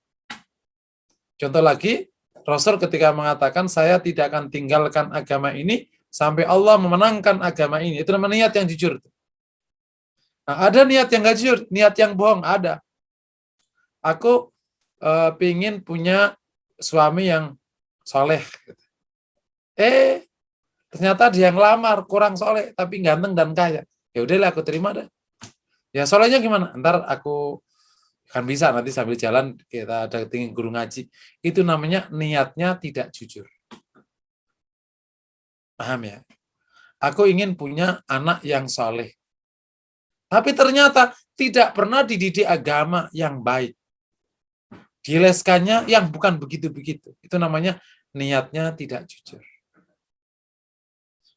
S1: Contoh lagi, Rasul ketika mengatakan, saya tidak akan tinggalkan agama ini sampai Allah memenangkan agama ini. Itu namanya niat yang jujur. Nah, ada niat yang gak jujur, niat yang bohong, ada. Aku pingin punya suami yang soleh. Ternyata dia yang lamar, kurang soleh, tapi ganteng dan kaya. Ya udahlah, aku terima deh. Ya solehnya gimana? Ntar aku kan bisa nanti sambil jalan kita datengin guru ngaji. Itu namanya niatnya tidak jujur. Paham ya? Aku ingin punya anak yang soleh. Tapi ternyata tidak pernah dididik agama yang baik. Dileskannya yang bukan begitu-begitu. Itu namanya niatnya tidak jujur.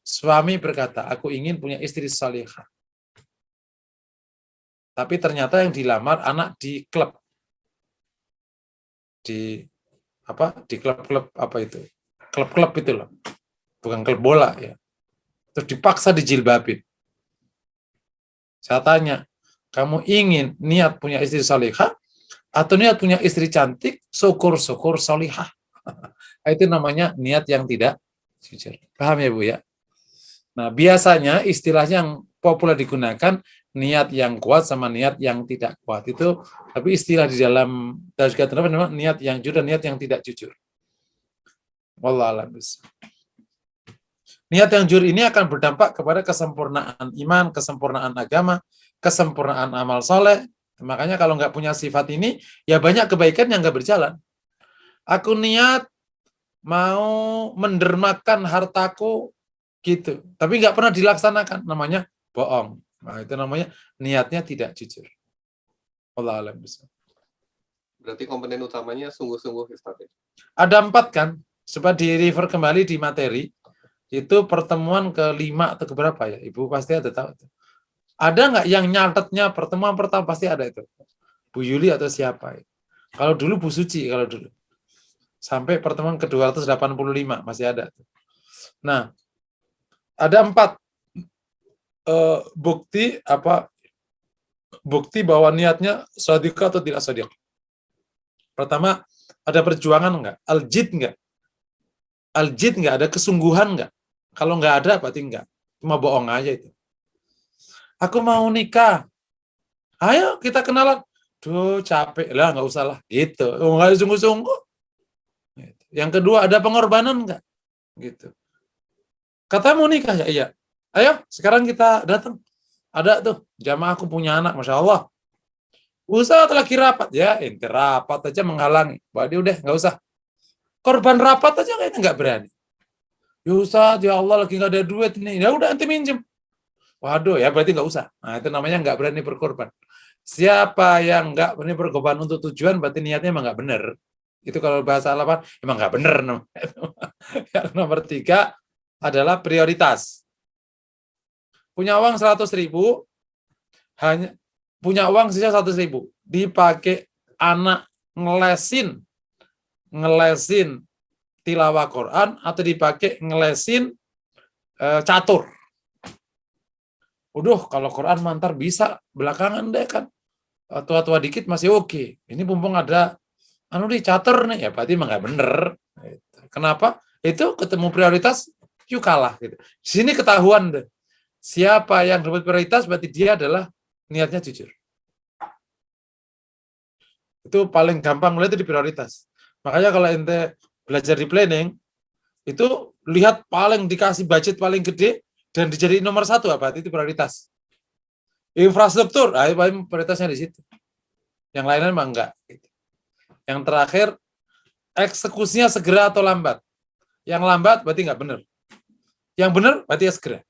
S1: Suami berkata, aku ingin punya istri salihah. Tapi ternyata yang dilamar anak di klub. Di klub-klub apa itu? Klub-klub itu loh. Bukan klub bola ya. Terus dipaksa dijilbabin. Saya tanya, kamu ingin niat punya istri salihah atau niat punya istri cantik, syukur-syukur salihah? Itu namanya niat yang tidak jujur. Paham ya Bu ya? Nah, biasanya istilahnya yang populer digunakan niat yang kuat sama niat yang tidak kuat itu, tapi istilah di dalam Tazkiyatun Nafas memang niat yang jujur dan niat yang tidak jujur. Wallahu a'lam bishawab. Niat yang jujur ini akan berdampak kepada kesempurnaan iman, kesempurnaan agama, kesempurnaan amal soleh. Makanya kalau nggak punya sifat ini, ya banyak kebaikan yang nggak berjalan. Aku niat mau mendermakan hartaku gitu, tapi nggak pernah dilaksanakan, namanya bohong. Nah, itu namanya niatnya tidak jujur. Wallahu a'lam bishawab.
S3: Berarti komponen utamanya sungguh-sungguh Ustaz.
S1: Ada 4 kan? Coba di refer kembali di materi. Itu pertemuan ke-5 atau keberapa ya? Ibu pasti ada tahu. Ada nggak yang nyatetnya pertemuan pertama? Pasti ada itu. Bu Yuli atau siapa? Kalau dulu Bu Suci, kalau dulu. Sampai pertemuan ke-285 masih ada. Nah, ada 4 bukti bahwa niatnya shadiqah atau tidak shadiqah. Pertama, ada perjuangan nggak? Al-jid nggak? Al-jid nggak? Ada kesungguhan nggak? Kalau nggak ada, berarti nggak. Cuma bohong aja itu. Aku mau nikah. Ayo kita kenalan. Duh, capek lah, nggak usah lah. Gitu. Nggak ada sungguh-sungguh. Gitu. Yang kedua, ada pengorbanan nggak? Gitu. Kata mau nikah ya, iya. Ayo, sekarang kita datang. Ada tuh, jamaah aku punya anak, Masya Allah. Ustaz lagi rapat. Ya, ente rapat aja menghalangi. Berarti udah, nggak usah. Korban rapat aja kayaknya nggak berani. Ya Ustaz, ya Allah lagi nggak ada duit nih. Ya udah, ente minjem. Waduh, ya berarti nggak usah. Nah, itu namanya nggak berani berkorban. Siapa yang nggak berani berkorban untuk tujuan, berarti niatnya emang nggak bener. Itu kalau bahasa Arab, emang nggak bener. Yang nomor 3 adalah prioritas. Punya uang 100.000, hanya punya uang sisa 100.000, dipakai anak ngelesin tilawah Quran atau dipakai ngelesin catur. Udah, kalau Quran mantar bisa belakangan deh kan. Tua-tua dikit masih oke. Ini mumpung ada di catur nih, ya berarti emang nggak bener. Kenapa? Itu ketemu prioritas, yuk kalah gitu. Di sini ketahuan deh. Siapa yang dapat prioritas berarti dia adalah niatnya jujur. Itu paling gampang melihat di prioritas. Makanya kalau ente belajar di planning, itu lihat paling dikasih budget paling gede dan dijadiin nomor 1 apa? Itu prioritas. Infrastruktur, prioritasnya di situ. Yang lainnya memang enggak. Yang terakhir, eksekusinya segera atau lambat. Yang lambat berarti enggak benar. Yang benar berarti ya segera.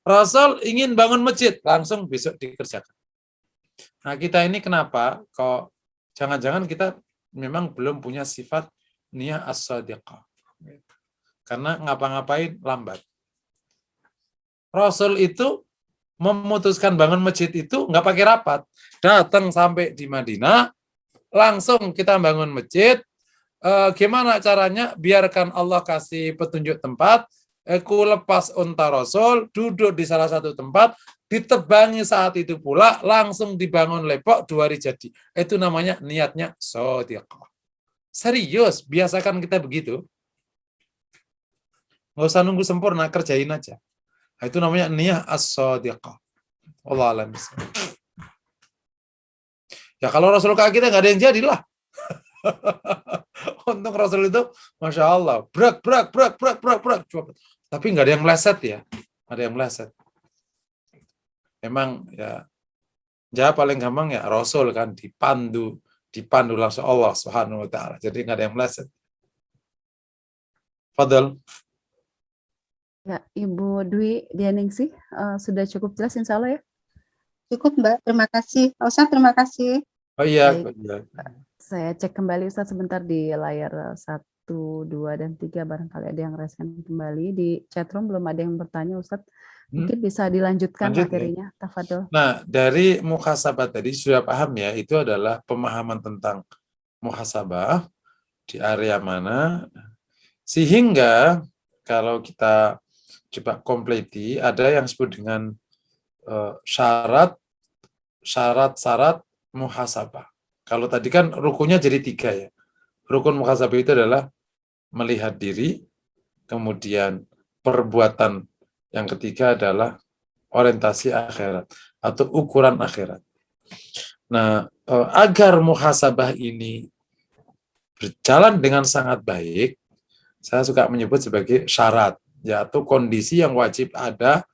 S1: Rasul ingin bangun masjid, langsung besok dikerjakan. Nah, kita ini kenapa? Kok jangan-jangan kita memang belum punya sifat niyah as-shadiqah. Karena ngapa-ngapain lambat. Rasul itu memutuskan bangun masjid itu nggak pakai rapat. Datang sampai di Madinah, langsung kita bangun masjid. Gimana caranya? Biarkan Allah kasih petunjuk tempat. Aku lepas unta Rasul, duduk di salah satu tempat, ditebangi saat itu pula, langsung dibangun lepok 2 hari jadi. Itu namanya niatnya shadiqah. Serius, biasakan kita begitu. Nggak usah nunggu sempurna, kerjain aja. Nah, itu namanya niyah as-shadiqah. Allah alam. Ya kalau Rasul kayak kita nggak ada yang jadilah. Untung Rasul itu, Masya Allah, brak. Tapi nggak ada yang meleset ya. Ada yang meleset. Memang ya paling gampang ya Rasul kan dipandu langsung Allah Subhanahu wa taala. Jadi nggak ada yang meleset. Fadal.
S2: Ya, Ibu Dwi Dianingsih, sudah cukup jelas insya Allah ya?
S5: Cukup Mbak, terima kasih. Pak Ustadz, terima kasih.
S1: Oh iya.
S2: Saya cek kembali Ustadz sebentar di layar 1, 2, dan 3. Barangkali ada yang resen kembali. Di chatroom belum ada yang bertanya Ustadz. Mungkin bisa dilanjutkan materinya. Ya. Tafadol.
S1: Nah, dari muhasabah tadi sudah paham ya, itu adalah pemahaman tentang muhasabah di area mana. Sehingga kalau kita coba kompleti, ada yang disebut dengan syarat muhasabah. Kalau tadi kan rukunnya jadi 3 ya. Rukun muhasabah itu adalah melihat diri, kemudian perbuatan yang ketiga adalah orientasi akhirat atau ukuran akhirat. Nah, agar muhasabah ini berjalan dengan sangat baik, saya suka menyebut sebagai syarat, yaitu kondisi yang wajib ada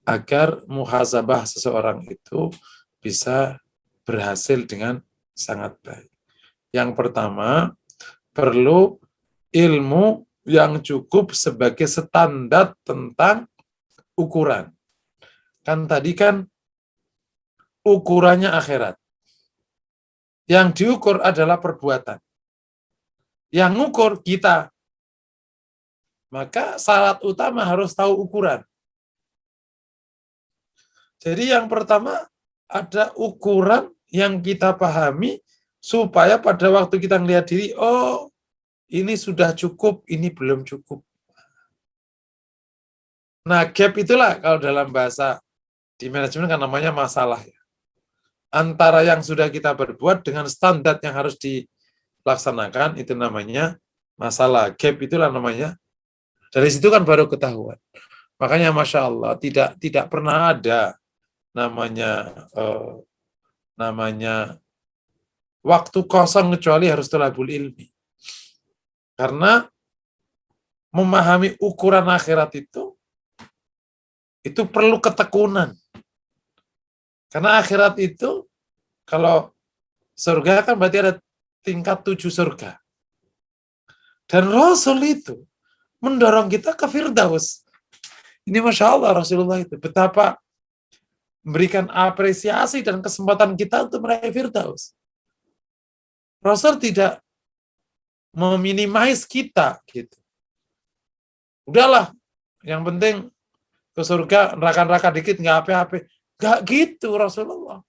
S1: agar muhasabah seseorang itu bisa berhasil dengan sangat baik. Yang pertama, perlu ilmu yang cukup sebagai standar tentang ukuran. Kan tadi kan ukurannya akhirat. Yang diukur adalah perbuatan. Yang ngukur kita. Maka syarat utama harus tahu ukuran. Jadi yang pertama ada ukuran yang kita pahami supaya pada waktu kita melihat diri, oh ini sudah cukup, ini belum cukup. Nah, gap itulah kalau dalam bahasa di manajemen kan namanya masalah ya. Antara yang sudah kita berbuat dengan standar yang harus dilaksanakan itu namanya masalah. Gap itulah namanya. Dari situ kan baru ketahuan. Makanya Masya Allah tidak pernah ada namanya waktu kosong kecuali harus thalabul ilmi. Karena memahami ukuran akhirat itu perlu ketekunan. Karena akhirat itu, kalau surga kan berarti ada tingkat 7 surga. Dan Rasul itu mendorong kita ke Firdaus. Ini Masya Allah Rasulullah itu. Betapa memberikan apresiasi dan kesempatan kita untuk meraih Firdaus. Rasul tidak meminimais kita. Gitu. Udahlah, yang penting ke surga, neraka-neraka dikit, nggak apa-apa. Nggak gitu Rasulullah.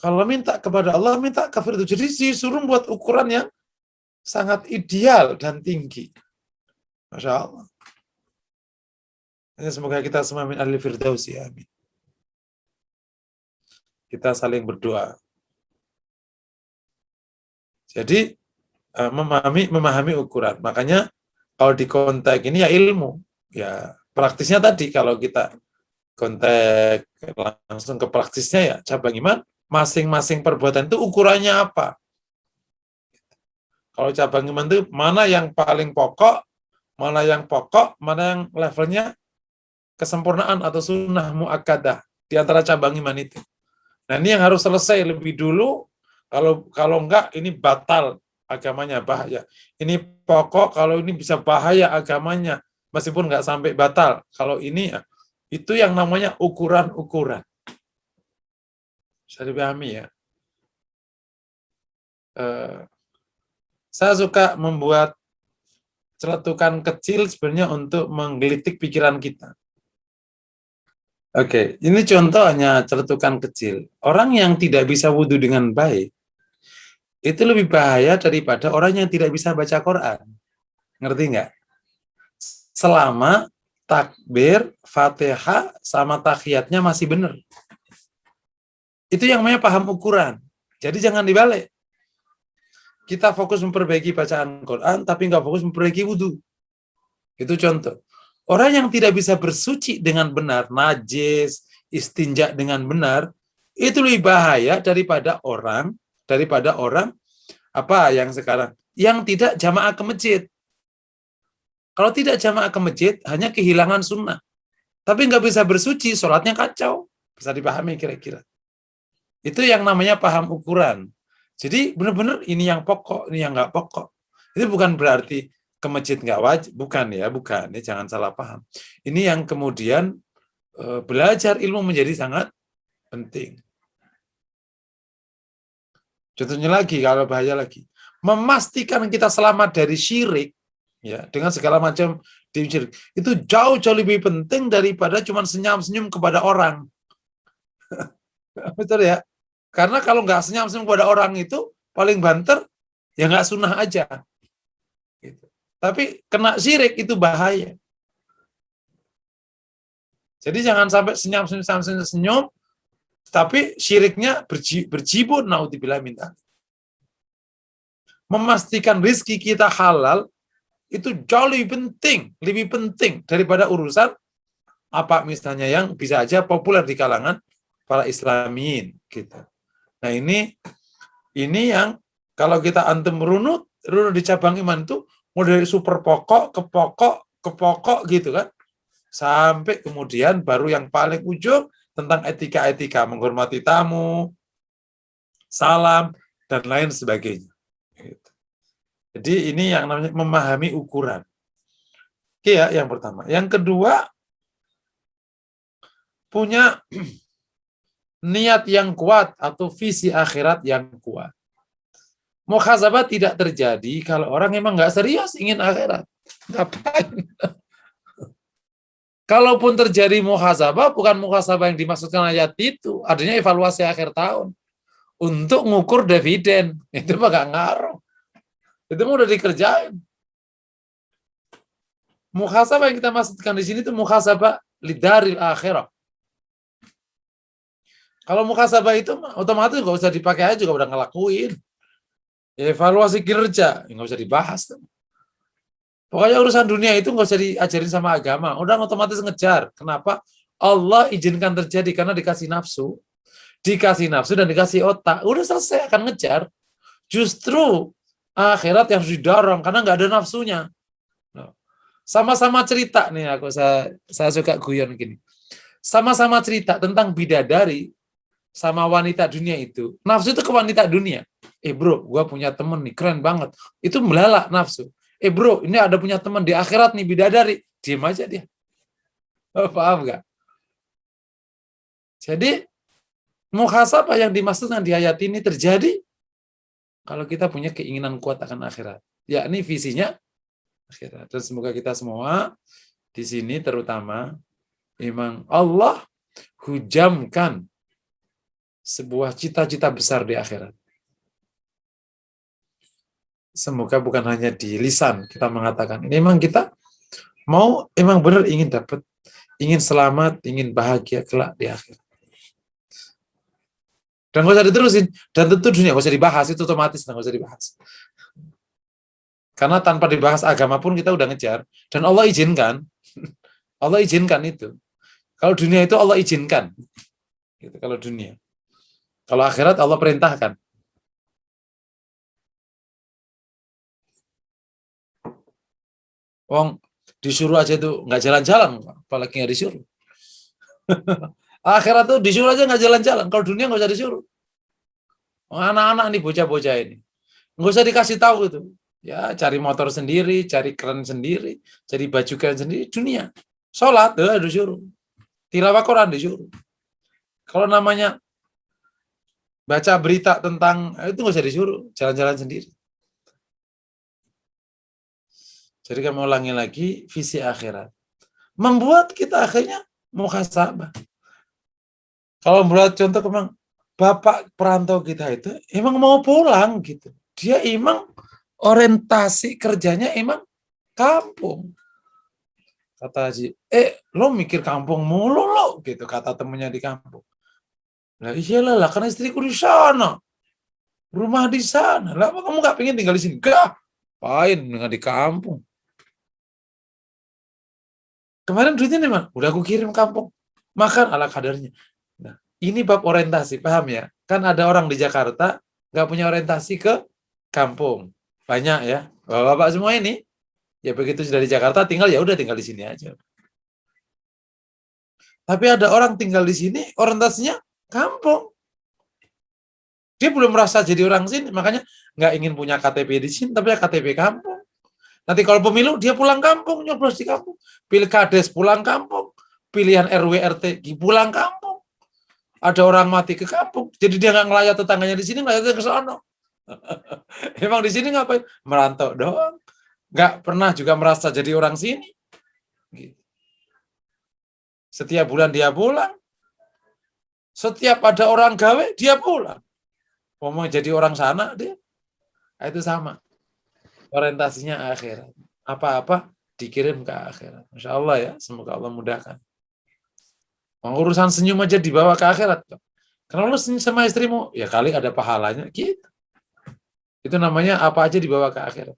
S1: Kalau minta kepada Allah, minta ke Firdaus. Jadi disuruh buat ukuran yang sangat ideal dan tinggi. Masya Allah. Semoga kita semua min ahli Firdaus ya. Amin. Kita saling berdoa. Jadi memahami ukuran. Makanya kalau di konteks ini ya ilmu. Ya praktisnya tadi kalau kita konteks langsung ke praktisnya ya cabang iman, masing-masing perbuatan itu ukurannya apa? Kalau cabang iman itu mana yang paling pokok, mana yang levelnya kesempurnaan atau sunnah muakkadah di antara cabang iman itu. Nah, ini yang harus selesai lebih dulu. Kalau enggak ini batal agamanya, bahaya. Ini pokok, kalau ini bisa bahaya agamanya meskipun enggak sampai batal. Kalau ini itu yang namanya ukuran-ukuran. Bisa dipahami ya. Saya suka membuat celetukan kecil sebenarnya untuk menggelitik pikiran kita. Oke, ini contoh hanya celetukan kecil. Orang yang tidak bisa wudhu dengan baik, itu lebih bahaya daripada orang yang tidak bisa baca Quran. Ngerti nggak? Selama takbir, Fatihah, sama tahiyatnya masih benar. Itu yang namanya paham ukuran. Jadi jangan dibalik. Kita fokus memperbaiki bacaan Quran, tapi nggak fokus memperbaiki wudhu. Itu contoh. Orang yang tidak bisa bersuci dengan benar, najis, istinja dengan benar, itu lebih bahaya daripada orang apa yang sekarang yang tidak jamaah ke masjid. Kalau tidak jamaah ke masjid, hanya kehilangan sunnah. Tapi nggak bisa bersuci, sholatnya kacau. Bisa dipahami kira-kira. Itu yang namanya paham ukuran. Jadi benar-benar ini yang pokok, ini yang nggak pokok. Itu bukan berarti ke masjid nggak wajib, bukan ya, jangan salah paham. Ini yang kemudian belajar ilmu menjadi sangat penting. Contohnya lagi, kalau bahaya lagi, memastikan kita selamat dari syirik, ya dengan segala macam syirik, itu jauh lebih penting daripada cuma senyum-senyum kepada orang. Betul ya? Karena kalau nggak senyum-senyum kepada orang itu, paling banter, ya nggak sunnah aja. Gitu. Tapi kena syirik itu bahaya. Jadi jangan sampai senyum, tapi syiriknya berjibun, naudzubillah min dzalik. Memastikan rezeki kita halal, itu jauh lebih penting daripada urusan apa misalnya yang bisa aja populer di kalangan para Islamiyin. Gitu. Nah ini yang kalau kita antum runut di cabang iman itu mulai dari super pokok ke pokok gitu kan, sampai kemudian baru yang paling ujung tentang etika menghormati tamu, salam dan lain sebagainya. Gitu. Jadi ini yang namanya memahami ukuran. Oke ya, yang pertama. Yang kedua, punya niat yang kuat atau visi akhirat yang kuat. Muhasabah tidak terjadi kalau orang emang nggak serius ingin akhirat. Ngapain? Kalaupun terjadi muhasabah, bukan muhasabah yang dimaksudkan ayat itu. Adanya evaluasi akhir tahun. Untuk ngukur dividen. Itu mah nggak ngaruh. Itu mah udah dikerjain. Muhasabah yang kita maksudkan di sini itu muhasabah lidaril akhirah. Kalau muhasabah itu otomatis nggak usah dipakai aja juga udah ngelakuin. Evaluasi kinerja nggak usah dibahas. Pokoknya urusan dunia itu nggak usah diajarin sama agama. Udah otomatis ngejar. Kenapa? Allah izinkan terjadi karena dikasih nafsu dan dikasih otak. Udah selesai akan ngejar. Justru akhirat yang harus didorong karena nggak ada nafsunya. Sama-sama cerita nih saya suka guyon gini. Sama-sama cerita tentang bidadari sama wanita dunia itu. Nafsu itu ke wanita dunia. Bro, gua punya temen nih, keren banget. Itu melalak nafsu. Bro, ini ada punya teman di akhirat nih, bidadari. Diam aja dia. Paham nggak? Jadi, muhasabah yang dimaksudkan di ayat ini terjadi kalau kita punya keinginan kuat akan akhirat. Yakni visinya akhirat. Dan semoga kita semua di sini terutama memang Allah hujamkan sebuah cita-cita besar di akhirat. Semoga bukan hanya di lisan kita mengatakan. Ini memang kita mau, emang benar ingin dapat, ingin selamat, ingin bahagia kelak di akhirat. Dan nggak usah diterusin. Dan tentu dunia nggak usah dibahas, itu otomatis nggak usah dibahas. Karena tanpa dibahas agama pun kita udah ngejar. Dan Allah izinkan. Allah izinkan itu. Kalau dunia itu Allah izinkan. Gitu, kalau dunia. Kalau akhirat Allah perintahkan. Wong disuruh aja itu nggak jalan-jalan, apalagi nggak disuruh. Akhirat tuh disuruh aja nggak jalan-jalan. Kalau dunia nggak usah disuruh. Anak-anak nih bocah-bocah ini nggak usah dikasih tahu itu. Ya cari motor sendiri, cari keren sendiri, cari baju keren sendiri. Dunia. Sholat disuruh. Tilawah Quran disuruh. Kalau namanya baca berita tentang itu nggak usah disuruh, jalan-jalan sendiri. Jadi kami ulangi lagi visi akhirat. Membuat kita akhirnya muhasabah. Kalau membuat contoh memang bapak perantau kita itu emang mau pulang gitu. Dia emang orientasi kerjanya emang kampung. Kata Haji, lo mikir kampung mulu lo gitu, kata temennya di kampung. Lah iyalah lah, karena istriku di sana. Rumah di sana. Lah kamu nggak pengen tinggal di sini? Gak. Pain tinggal di kampung. Kemarin duitnya nih, Man. Udah aku kirim kampung. Makan ala kadarnya. Nah, ini bab orientasi, paham ya? Kan ada orang di Jakarta nggak punya orientasi ke kampung. Banyak ya. Bapak-bapak semua ini, ya begitu sudah di Jakarta, tinggal ya udah tinggal di sini aja. Tapi ada orang tinggal di sini, orientasinya kampung. Dia belum merasa jadi orang sini, makanya nggak ingin punya KTP di sini, tapi ya KTP kampung. Nanti kalau pemilu, dia pulang kampung, nyoblos di kampung. Pilkades pulang kampung. Pilihan RW RT pulang kampung. Ada orang mati ke kampung, jadi dia nggak ngelayat tetangganya di sini, ngelayatnya ke sana. Emang di sini ngapain? Merantau doang. Nggak pernah juga merasa jadi orang sini. Setiap bulan dia pulang. Setiap ada orang gawe, dia pulang. Mau jadi orang sana, dia. Itu sama. Orientasinya akhirat. Apa-apa dikirim ke akhirat. Masya Allah ya, semoga Allah mudahkan. Urusan senyum aja dibawa ke akhirat. Kalau lu senyum sama istrimu, ya kali ada pahalanya. Gitu. Itu namanya apa aja dibawa ke akhirat.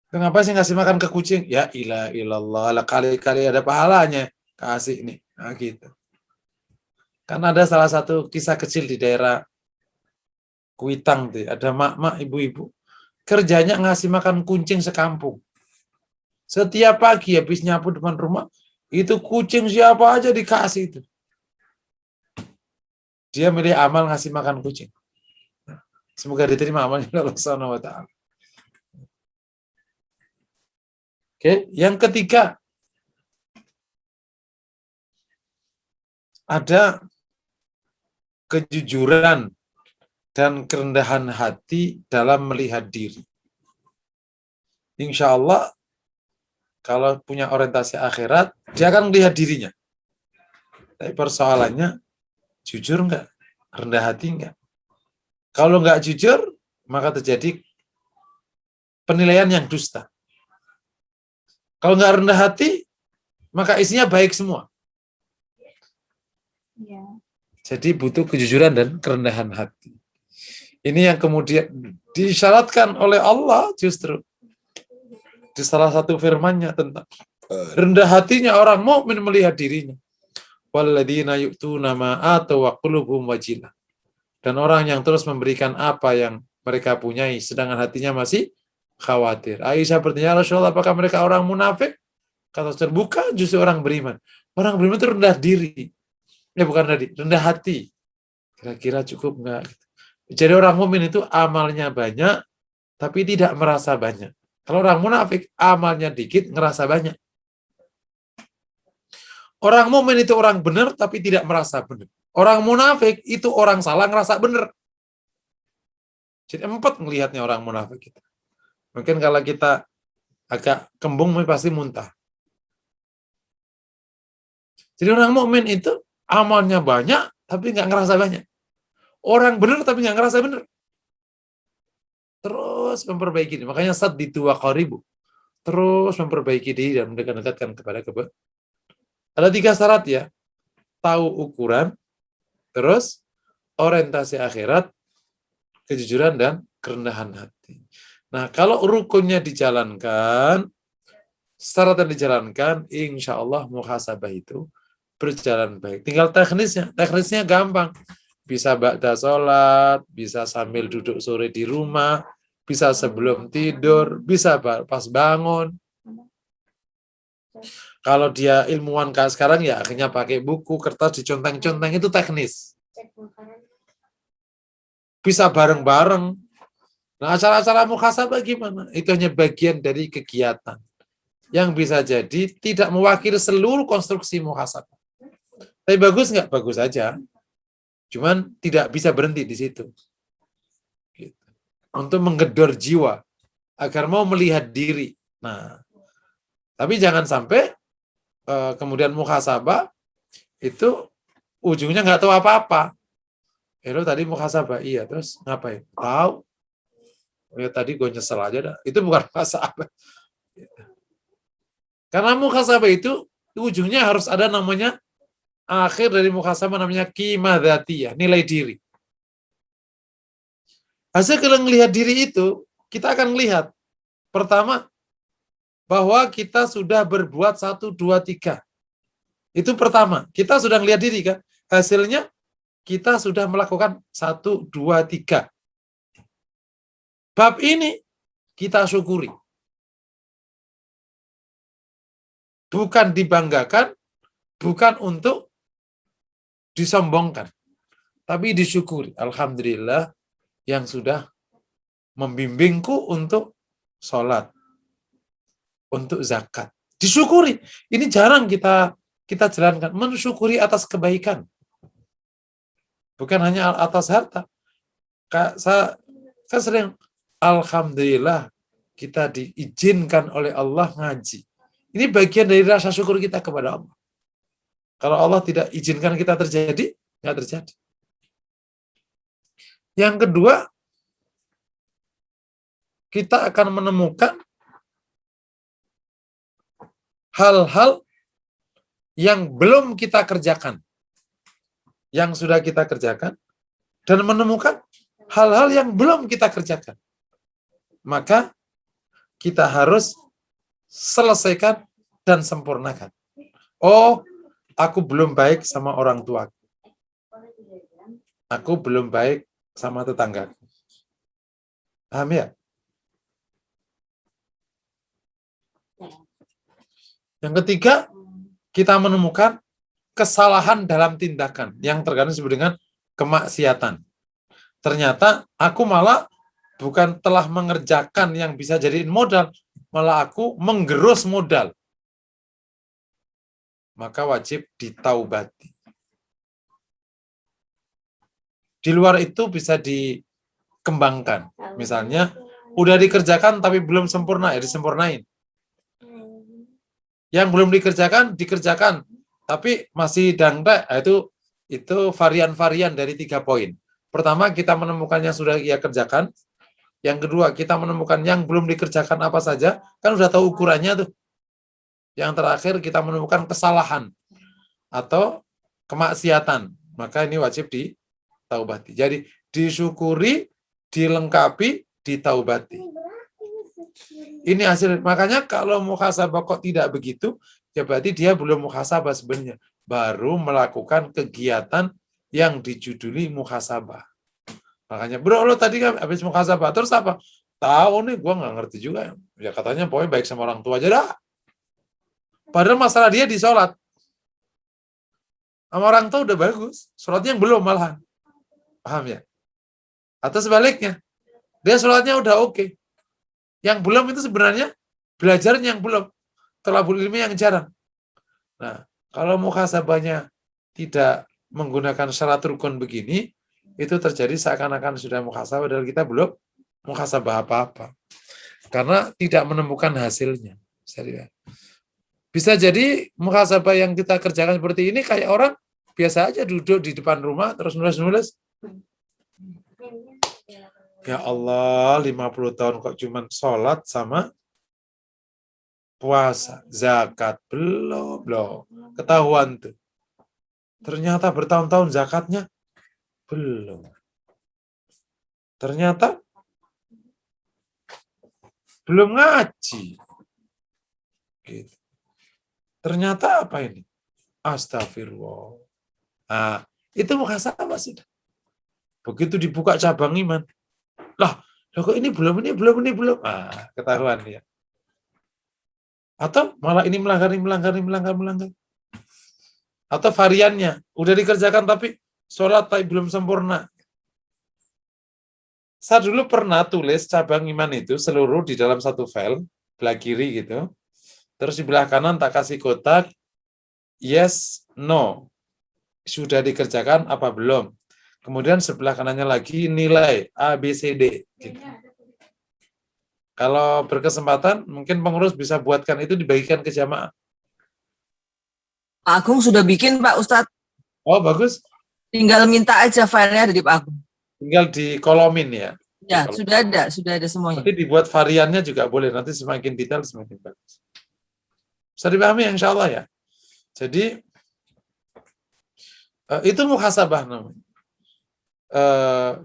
S1: Kenapa sih ngasih makan ke kucing? Ya ilah ilallah, kali-kali ada pahalanya. Kasih nih. Nah gitu. Kan ada salah satu kisah kecil di daerah Kuitang tuh, ada mak-mak, ibu-ibu. Kerjanya ngasih makan kucing sekampung. Setiap pagi habis nyapu depan rumah, itu kucing siapa aja dikasih itu. Dia milih amal ngasih makan kucing. Semoga diterima amalnya oleh Allah Subhanahu wa taala. Oke, yang ketiga ada kejujuran dan kerendahan hati dalam melihat diri. Insya Allah, kalau punya orientasi akhirat, dia akan melihat dirinya. Tapi persoalannya, jujur nggak? Rendah hati nggak? Kalau nggak jujur, maka terjadi penilaian yang dusta. Kalau nggak rendah hati, maka isinya baik semua.
S5: Ya.
S1: Jadi butuh kejujuran dan kerendahan hati. Ini yang kemudian disyaratkan oleh Allah justru di salah satu firman-Nya tentang rendah hatinya orang mukmin melihat dirinya. Walladzina yu'tuna ma atau wa qulubuhum wajilah. Dan orang yang terus memberikan apa yang mereka punyai sedangkan hatinya masih khawatir. Aisyah bertanya, Rasulullah, apakah mereka orang munafik? Kata terbuka justru orang beriman. Orang beriman itu rendah diri. Ya bukan rendah hati. Kira-kira cukup enggak? Jadi orang mukmin itu amalnya banyak, tapi tidak merasa banyak. Kalau orang munafik, amalnya dikit, ngerasa banyak. Orang mukmin itu orang benar, tapi tidak merasa benar. Orang munafik itu orang salah, ngerasa benar. Jadi 4 melihatnya orang munafik itu. Mungkin kalau kita agak kembung, pasti muntah. Jadi orang mukmin itu Amalnya banyak, tapi nggak ngerasa banyak. Orang benar, tapi nggak ngerasa benar. Terus memperbaiki diri. Makanya saddidu wa qaribu. Terus memperbaiki diri dan mendekat-dekatkan kepada kebaikan. Ada 3 syarat ya. Tahu ukuran, terus orientasi akhirat, kejujuran, dan kerendahan hati. Nah, kalau rukunnya dijalankan, syarat yang dijalankan, insya Allah muhasabah itu berjalan baik. Tinggal teknisnya gampang. Bisa ba'da sholat, bisa sambil duduk sore di rumah, bisa sebelum tidur, bisa pas bangun. Kalau dia ilmuwan kayak sekarang ya akhirnya pakai buku, kertas diconteng-conteng, itu teknis. Bisa bareng-bareng. Nah, acara-acara muhasabah gimana? Itu hanya bagian dari kegiatan yang bisa jadi tidak mewakili seluruh konstruksi muhasabah. Tapi bagus nggak? Bagus aja. Cuman tidak bisa berhenti di situ. Gitu. Untuk menggedor jiwa agar mau melihat diri. Nah, tapi jangan sampai kemudian muhasabah itu ujungnya nggak tahu apa-apa. Lo tadi muhasabah, iya, terus ngapain? Tahu. Ya tadi gue nyesel aja dah. Itu bukan muhasabah. Karena muhasabah itu ujungnya harus ada namanya, akhir dari muhasabah namanya qimah dzatiyah, nilai diri. Hasil kalau melihat diri itu, kita akan melihat pertama bahwa kita sudah berbuat 1, 2, 3. Itu pertama, kita sudah melihat diri kan. Hasilnya kita sudah melakukan 1, 2, 3. Bab ini kita syukuri. Bukan dibanggakan, bukan untuk disombongkan, tapi disyukuri. Alhamdulillah yang sudah membimbingku untuk sholat, untuk zakat. Disyukuri. Ini jarang kita jalankan. Mensyukuri atas kebaikan. Bukan hanya atas harta. Saya kan sering, alhamdulillah kita diizinkan oleh Allah ngaji. Ini bagian dari rasa syukur kita kepada Allah. Kalau Allah tidak izinkan kita terjadi, nggak terjadi. Yang kedua, kita akan menemukan hal-hal yang belum kita kerjakan, yang sudah kita kerjakan, dan menemukan hal-hal yang belum kita kerjakan. Maka kita harus selesaikan dan sempurnakan. Oh, aku belum baik sama orang tuaku. Aku belum baik sama tetanggaku. Paham ya? Yang ketiga, kita menemukan kesalahan dalam tindakan yang terkadang disebut dengan kemaksiatan. Ternyata aku malah bukan telah mengerjakan yang bisa jadiin modal, malah aku menggerus modal. Maka wajib ditaubati. Di luar itu bisa dikembangkan. Misalnya, udah dikerjakan tapi belum sempurna, ya disempurnain. Yang belum dikerjakan, tapi masih dangdek, itu varian-varian dari 3 poin. Pertama, kita menemukan yang sudah ia kerjakan. Yang kedua, kita menemukan yang belum dikerjakan apa saja, kan udah tahu ukurannya tuh. Yang terakhir, kita menemukan kesalahan atau kemaksiatan. Maka ini wajib ditaubati. Jadi, disyukuri, dilengkapi, ditaubati. Ini hasil. Makanya kalau muhasabah kok tidak begitu, ya berarti dia belum muhasabah sebenarnya. Baru melakukan kegiatan yang dijuduli muhasabah. Makanya, bro, lo tadi kan habis muhasabah, terus apa? Tahu nih, gue nggak ngerti juga. Ya katanya pokoknya baik sama orang tua aja dah. Padahal masalah dia di sholat. Sama orang tua udah bagus, sholatnya yang belum malahan. Paham ya? Atau sebaliknya, dia sholatnya udah oke. Yang belum itu sebenarnya belajarnya yang belum. Thalabul ilmi yang jarang. Nah, kalau muhasabahnya tidak menggunakan syarat rukun begini, itu terjadi seakan-akan sudah muhasabah, padahal kita belum muhasabah apa-apa. Karena tidak menemukan hasilnya. Bisa jadi muhasabah yang kita kerjakan seperti ini kayak orang biasa aja duduk di depan rumah terus nulis-nulis. Ya Allah, 50 tahun kok cuman sholat sama puasa, zakat belum. Ketahuan tuh. Ternyata bertahun-tahun zakatnya belum. Ternyata belum ngaji. Gitu. Ternyata apa ini? Astagfirullah. Nah, itu muhasabah sudah. Begitu dibuka cabang iman. Lah kok ini belum. Ketahuan ya. Atau malah ini melanggar. Atau variannya, udah dikerjakan tapi sholat tapi belum sempurna. Saya dulu pernah tulis cabang iman itu seluruh di dalam satu file, belah kiri gitu. Terus di belah kanan tak kasih kotak, yes, no. Sudah dikerjakan apa belum? Kemudian sebelah kanannya lagi nilai A, B, C, D. Gitu. Kalau berkesempatan, mungkin pengurus bisa buatkan itu dibagikan ke jamaah.
S4: Pak Agung sudah bikin, Pak Ustadz.
S1: Oh, bagus.
S4: Tinggal minta aja filenya ada di Pak Agung.
S1: Tinggal dikolomin ya.
S4: Ya, sudah ada semuanya.
S1: Nanti dibuat variannya juga boleh. Nanti semakin detail, semakin bagus. Bisa dipahami insya Allah ya. Jadi, itu muhasabah namanya.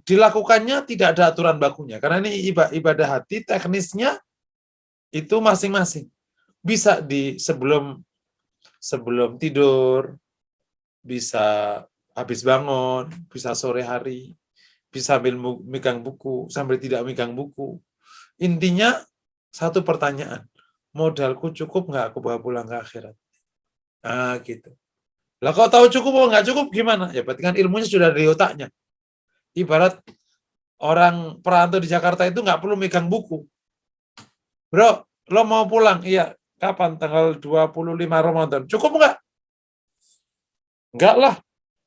S1: Dilakukannya tidak ada aturan bakunya karena ini ibadah hati, teknisnya itu masing-masing bisa di sebelum tidur, bisa habis bangun, bisa sore hari, bisa sambil megang buku, sambil tidak megang buku. Intinya satu pertanyaan, modalku cukup nggak aku bawa pulang ke akhirat? Nah gitu. Lah kau tahu cukup atau nggak cukup gimana? Ya berarti kan ilmunya sudah di otaknya. Ibarat orang perantau di Jakarta itu nggak perlu megang buku. Bro, lo mau pulang? Iya. Kapan? Tanggal 25 Ramadan. Cukup nggak? Nggak lah.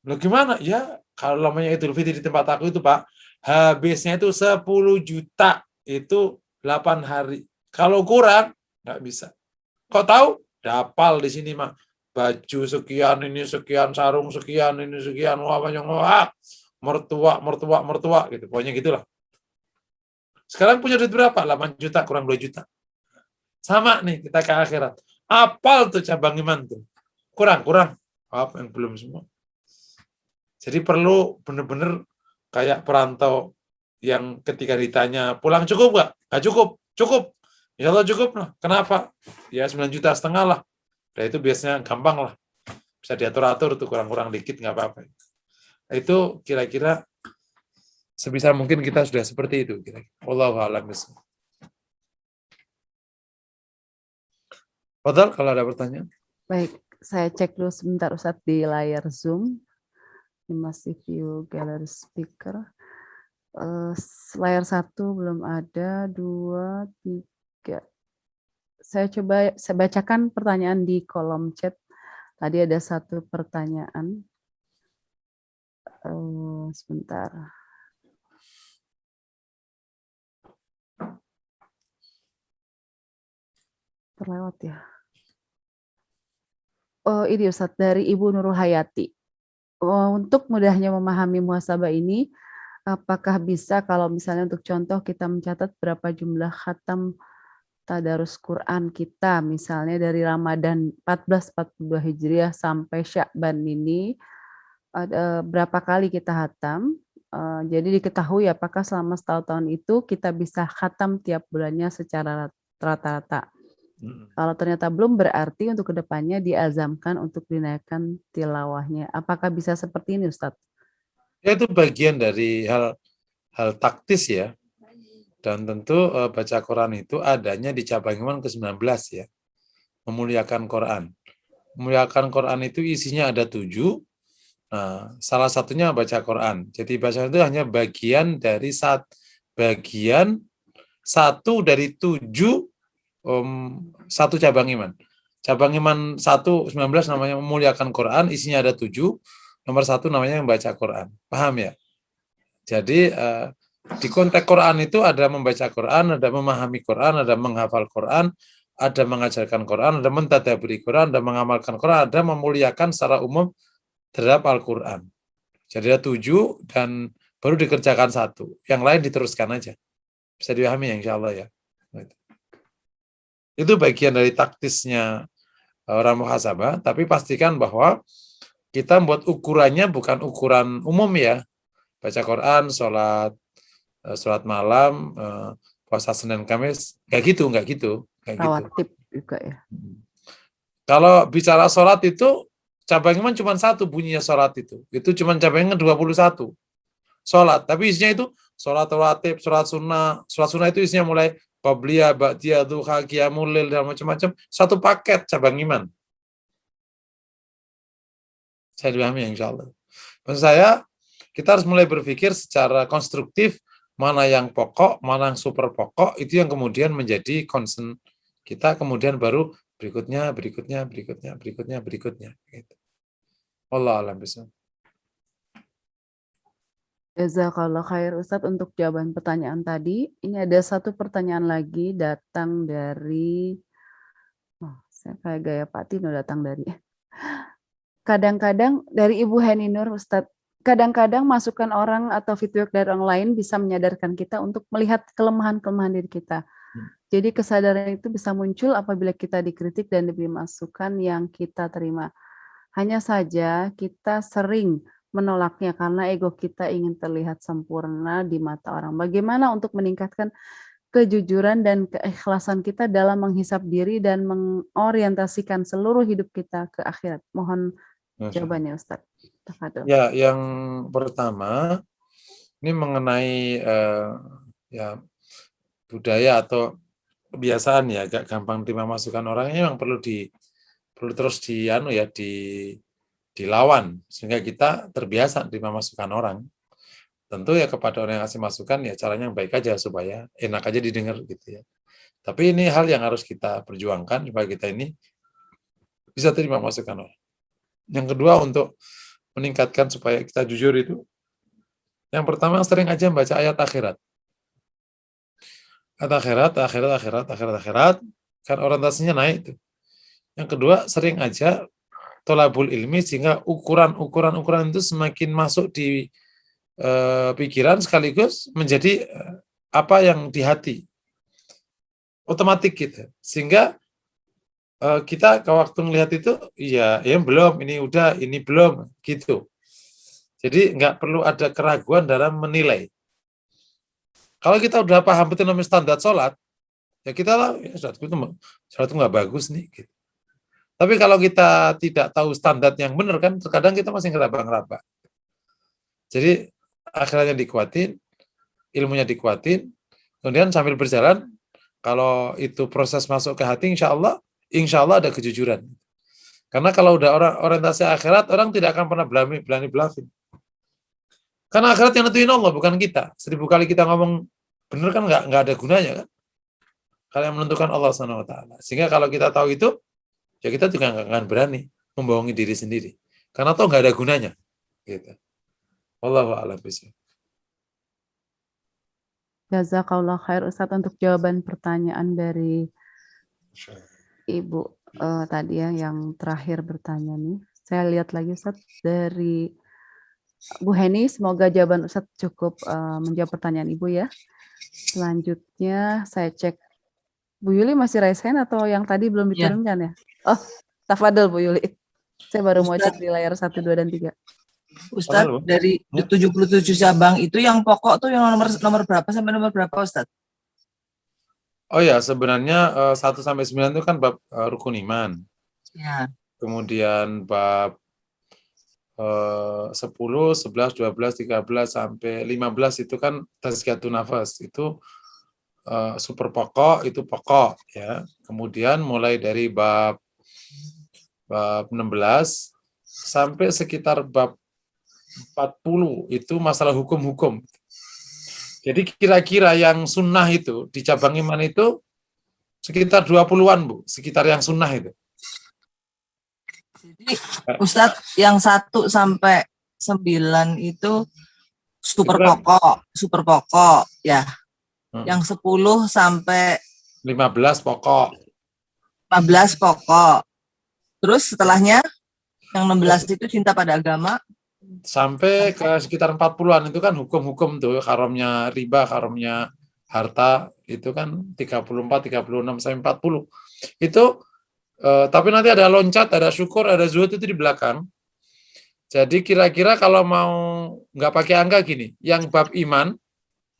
S1: Lo gimana? Ya, kalau namanya Idul Fitri di tempat aku itu, Pak, habisnya itu 10 juta. Itu 8 hari. Kalau kurang, nggak bisa. Kok tahu? Dapal di sini, Mak. Baju sekian, ini sekian, sarung sekian, ini sekian, wah, mertua gitu. Pokoknya gitulah. Sekarang punya duit berapa? 8 juta kurang 2 juta. Sama nih kita ke akhirat. Apal tuh cabang iman tuh. Kurang. Apa yang belum semua. Jadi perlu benar-benar kayak perantau yang ketika ditanya pulang cukup nggak? Nggak cukup. Cukup. Ya Allah cukup lah. Kenapa? Ya 9,5 juta lah. Dan itu biasanya gampang lah. Bisa diatur-atur tuh kurang-kurang dikit nggak apa-apa. Itu kira-kira sebisa mungkin kita sudah seperti itu. Wallahu a'lam bishawab. Fadhal, kalau ada pertanyaan.
S2: Baik, saya cek dulu sebentar Ustadz di layar Zoom. Ini masih view gallery speaker. Layar 1 belum ada, 2, 3. Saya bacakan pertanyaan di kolom chat. Tadi ada 1 pertanyaan. Sebentar. Terlewat ya. Ini Ustadz dari Ibu Nurul Hayati. Untuk mudahnya memahami muhasabah ini, apakah bisa kalau misalnya untuk contoh kita mencatat berapa jumlah khatam tadarus Quran kita, misalnya dari Ramadan 1442 Hijriah sampai Sya'ban ini, berapa kali kita khatam, jadi diketahui apakah selama setahun tahun itu kita bisa khatam tiap bulannya secara rata-rata. Kalau ternyata belum, berarti untuk kedepannya diazamkan untuk dinaikkan tilawahnya. Apakah bisa seperti ini Ustadz?
S1: Ya, itu bagian dari hal taktis ya. Dan tentu baca Quran itu adanya di cabang iman ke-19 ya. Memuliakan Quran. Memuliakan Quran itu isinya ada 7. Nah, salah satunya baca Quran. Jadi baca itu hanya bagian dari bagian 1 dari 7 satu cabang iman. Cabang iman 1, 19 namanya memuliakan Quran, isinya ada 7. Nomor 1 namanya membaca Quran. Paham ya? Jadi di konteks Quran itu ada membaca Quran, ada memahami Quran, ada menghafal Quran, ada mengajarkan Quran, ada mentadaburi Quran, ada mengamalkan Quran, ada memuliakan secara umum terhadap Al-Quran. Jadi ada 7 dan baru dikerjakan 1. Yang lain diteruskan aja. Bisa dipahami ya insya Allah ya. Itu bagian dari taktisnya orang muhasabah, tapi pastikan bahwa kita buat ukurannya bukan ukuran umum ya. Baca Quran, sholat malam, puasa Senin Kamis, nggak gitu.
S2: Rawatib juga ya.
S1: Kalau bicara sholat itu, cabang iman cuma 1 bunyinya sholat itu. Itu cuma cabang iman 21. Sholat, tapi isinya itu sholat rawatib, sholat sunnah. Sholat sunnah itu isinya mulai Qabliyah, Ba'diyah, Duha, Qiyamul Lail, dan macam-macam. Satu paket cabang iman. Saya dipahami ya insya Allah. Maksud saya, kita harus mulai berpikir secara konstruktif, mana yang pokok, mana yang super pokok, itu yang kemudian menjadi concern kita, kemudian baru berikutnya. Gitu. Wallahu a'lam bishawab.
S2: Jazakallah khair Ustadz untuk jawaban pertanyaan tadi. Ini ada satu pertanyaan lagi datang dari, saya kayak gaya Pak Tino datang dari. Kadang-kadang dari Ibu Heni Nur Ustadz, kadang-kadang masukan orang atau feedback dari orang lain bisa menyadarkan kita untuk melihat kelemahan-kelemahan diri kita. Jadi kesadaran itu bisa muncul apabila kita dikritik dan diberi masukan yang kita terima. Hanya saja kita sering menolaknya karena ego kita ingin terlihat sempurna di mata orang. Bagaimana untuk meningkatkan kejujuran dan keikhlasan kita dalam menghisap diri dan mengorientasikan seluruh hidup kita ke akhirat? Mohon jawabannya Ustaz. Tafadhol.
S1: Ya, yang pertama ini mengenai ya budaya atau kebiasaan ya, agak gampang terima masukan orang, ini memang perlu terus dilawan sehingga kita terbiasa terima masukan orang. Tentu ya kepada orang yang kasih masukan ya caranya yang baik aja supaya enak aja didengar gitu ya. Tapi ini hal yang harus kita perjuangkan supaya kita ini bisa terima masukan orang. Yang kedua, untuk meningkatkan supaya kita jujur itu, yang pertama sering aja baca ayat akhirat. Akhirat, kan orientasinya naik itu. Yang kedua, sering aja tolabul ilmi sehingga ukuran itu semakin masuk di pikiran sekaligus menjadi apa yang di hati. Otomatis gitu. Sehingga kita kalau waktu melihat itu, ya belum, ini udah, ini belum, gitu. Jadi nggak perlu ada keraguan dalam menilai. Kalau kita udah paham betul namanya standar sholat, ya kita lah, ya, sholat itu nggak bagus nih. Gitu. Tapi kalau kita tidak tahu standar yang benar kan, terkadang kita masih ngeraba-ngeraba. Jadi akhirnya dikuatin, ilmunya dikuatin, kemudian sambil berjalan, kalau itu proses masuk ke hati, insya Allah ada kejujuran. Karena kalau udah orang orientasi akhirat, orang tidak akan pernah berani bluffing. Karena akhirat yang nentuin Allah, bukan kita. 1000 kali kita ngomong benar kan nggak ada gunanya kan. Kalau yang menentukan Allah SWT. Sehingga kalau kita tahu itu, ya kita juga nggak akan berani membohongi diri sendiri. Karena toh nggak ada gunanya. Gitu. Wallahu a'lam bishawab.
S2: Jazakallah khair Ustadz untuk jawaban pertanyaan dari Ibu tadi ya yang terakhir bertanya nih. Saya lihat lagi Ustadz dari Bu Heni, semoga jawaban Ustadz cukup menjawab pertanyaan Ibu ya. Selanjutnya saya cek Bu Yuli masih raise hand atau yang tadi belum diturunkan ya? Oh, tafadhol Bu Yuli. Saya baru mau cek di layar 1, 2, dan 3.
S4: Ustadz, dari 77 cabang itu yang pokok tuh yang nomor berapa sampai nomor berapa Ustadz?
S1: Oh ya, sebenarnya 1 sampai 9 itu kan bab rukun iman.
S4: Ya.
S1: Kemudian bab 10, 11, 12, 13 sampai 15 itu kan tazkiyatun nafas. Itu super pokok, itu pokok ya. Kemudian mulai dari bab 16 sampai sekitar bab 40 itu masalah hukum-hukum. Jadi kira-kira yang sunnah itu di cabang iman itu sekitar 20-an Bu, sekitar yang sunnah itu.
S4: Jadi Ustadz yang 1 sampai 9 itu super pokok ya. Yang 10 sampai
S1: 15 pokok.
S4: 15 pokok. Terus setelahnya Yang 16 itu cinta pada agama.
S1: Sampai ke sekitar 40-an itu kan hukum-hukum tuh, haramnya riba, haramnya harta, itu kan 34, 36 sampai 40. Itu tapi nanti ada loncat, ada syukur, ada zuhud itu di belakang. Jadi kira-kira kalau mau nggak pakai angka gini, yang bab iman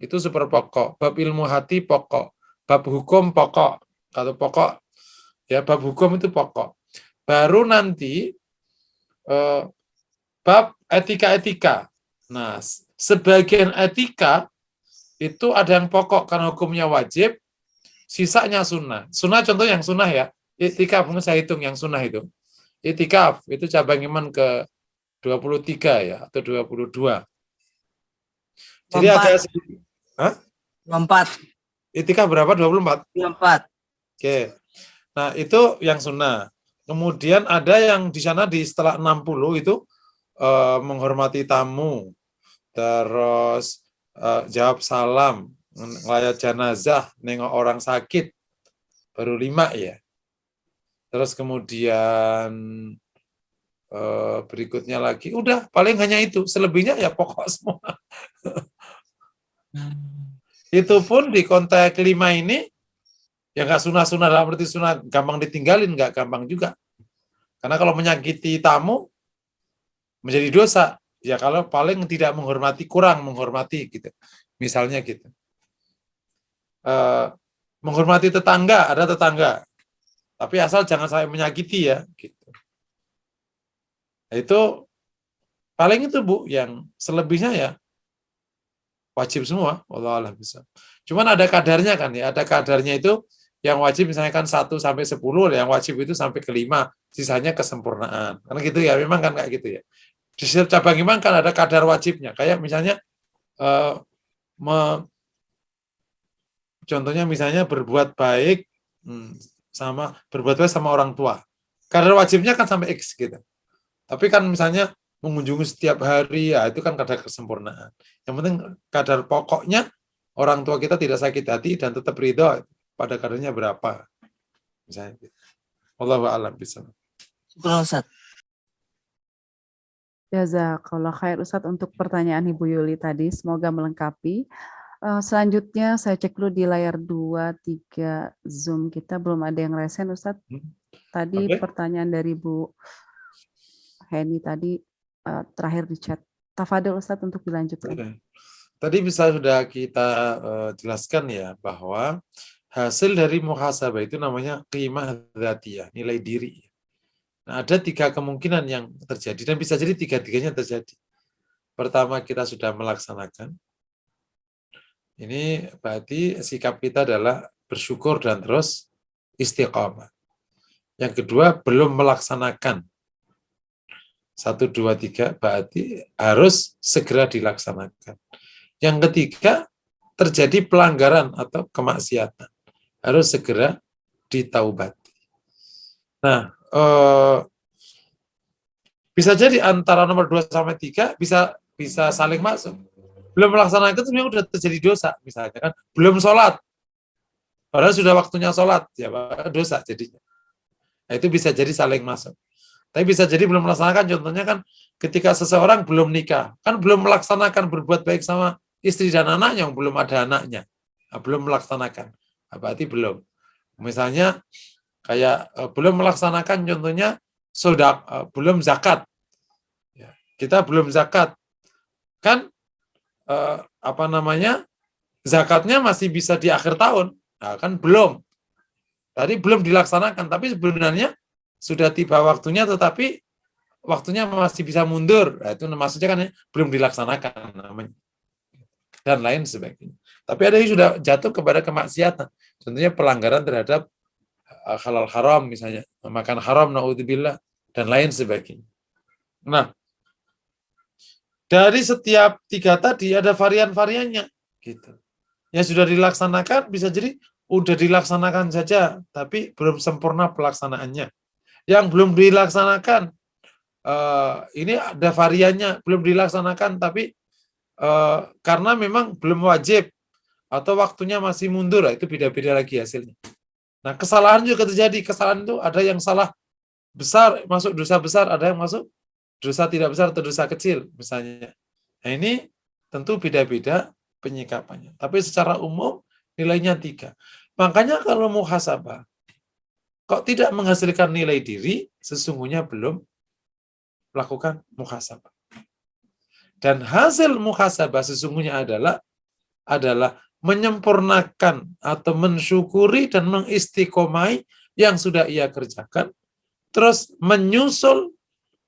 S1: itu super pokok, bab ilmu hati pokok, bab hukum pokok, atau pokok ya, bab hukum itu pokok. Baru nanti bab etika-etika. Nah, sebagian etika itu ada yang pokok karena hukumnya wajib, sisanya sunnah. Sunnah contoh yang sunnah ya, itikaf, mungkin saya hitung yang sunnah itu. Itikaf itu cabang iman ke 23 ya, atau 22. Jadi
S4: 24.
S1: agak sedikit. Hah?
S4: 24.
S1: Itikaf berapa? 24?
S4: 24.
S1: Oke. Nah, itu yang sunnah. Kemudian ada yang di sana di setelah 60 itu menghormati tamu, terus jawab salam, ngelayat jenazah, nengok orang sakit, baru 5 ya. Terus kemudian berikutnya lagi, udah paling hanya itu, selebihnya ya pokok semua. Itu pun di konteks 5 ini, ya nggak sunah-sunah dalam arti sunah gampang ditinggalin, nggak gampang juga. Karena kalau menyakiti tamu, menjadi dosa. Ya kalau paling tidak menghormati, kurang menghormati gitu. Misalnya gitu. Menghormati tetangga, ada tetangga. Tapi asal jangan sampai menyakiti ya. Gitu. Nah, itu paling itu Bu, yang selebihnya ya wajib semua. Wallahu a'lam bishawab. Cuman ada kadarnya kan ya, ada kadarnya itu yang wajib misalnya kan 1 sampai 10, yang wajib itu sampai ke 5, sisanya kesempurnaan. Karena gitu ya, memang kan kayak gitu ya. Di setiap cabang iman kan ada kadar wajibnya. Kayak misalnya contohnya misalnya berbuat baik sama berbuat baik sama orang tua. Kadar wajibnya kan sampai X gitu. Tapi kan misalnya mengunjungi setiap hari, ya itu kan kadar kesempurnaan. Yang penting kadar pokoknya orang tua kita tidak sakit hati dan tetap ridho pada kadarnya berapa. Misalnya gitu. Wallahu a'lam bishawab.
S4: Syukur Ustaz.
S2: Jazakallah khair Ustadz untuk pertanyaan Ibu Yuli tadi, semoga melengkapi. Selanjutnya saya cek dulu di layar 2, 3 Zoom kita, belum ada yang resen Ustadz. Tadi pertanyaan dari Bu Heni tadi terakhir di chat. Tafadhol Ustadz untuk dilanjutkan.
S1: Tadi bisa sudah kita jelaskan ya, bahwa hasil dari muhasabah itu namanya qimah dzatiyah, nilai diri. Nah, ada 3 kemungkinan yang terjadi, dan bisa jadi 3-tiganya terjadi. Pertama, kita sudah melaksanakan. Ini berarti sikap kita adalah bersyukur dan terus istiqamah. Yang kedua, belum melaksanakan. 1, 2, 3, berarti harus segera dilaksanakan. Yang ketiga, terjadi pelanggaran atau kemaksiatan. Harus segera ditaubati. Nah, bisa jadi antara nomor 2 sampai 3 bisa saling masuk. Belum melaksanakan itu memang sudah terjadi dosa, misalnya kan. Belum sholat, padahal sudah waktunya sholat, ya dosa jadinya. Nah, itu bisa jadi saling masuk. Tapi bisa jadi belum melaksanakan, contohnya kan ketika seseorang belum nikah, kan belum melaksanakan berbuat baik sama istri dan anaknya, yang belum ada anaknya. Nah, belum melaksanakan, nah, berarti belum. Misalnya kayak belum melaksanakan, contohnya belum zakat. Ya, kita belum zakat. Kan zakatnya masih bisa di akhir tahun. Nah, kan belum. Tadi belum dilaksanakan, tapi sebenarnya sudah tiba waktunya, tetapi waktunya masih bisa mundur. Nah, itu maksudnya kan ya, belum dilaksanakan namanya. Dan lain sebagainya. Tapi ada yang sudah jatuh kepada kemaksiatan. Contohnya pelanggaran terhadap halal haram, misalnya makan haram, naudzubillah, dan lain sebagainya. Nah, dari setiap 3 tadi ada varian-variannya, gitu. Yang sudah dilaksanakan bisa jadi udah dilaksanakan saja, tapi belum sempurna pelaksanaannya. Yang belum dilaksanakan, ini ada variannya, belum dilaksanakan, tapi karena memang belum wajib atau waktunya masih mundur, itu beda-beda lagi hasilnya. Nah, kesalahan juga terjadi. Kesalahan itu ada yang salah besar, masuk dosa besar, ada yang masuk dosa tidak besar atau dosa kecil misalnya. Nah ini tentu beda-beda penyikapannya. Tapi secara umum nilainya 3. Makanya kalau muhasabah kok tidak menghasilkan nilai diri, sesungguhnya belum melakukan muhasabah. Dan hasil muhasabah sesungguhnya adalah menyempurnakan atau mensyukuri dan mengistiqomai yang sudah ia kerjakan, terus menyusul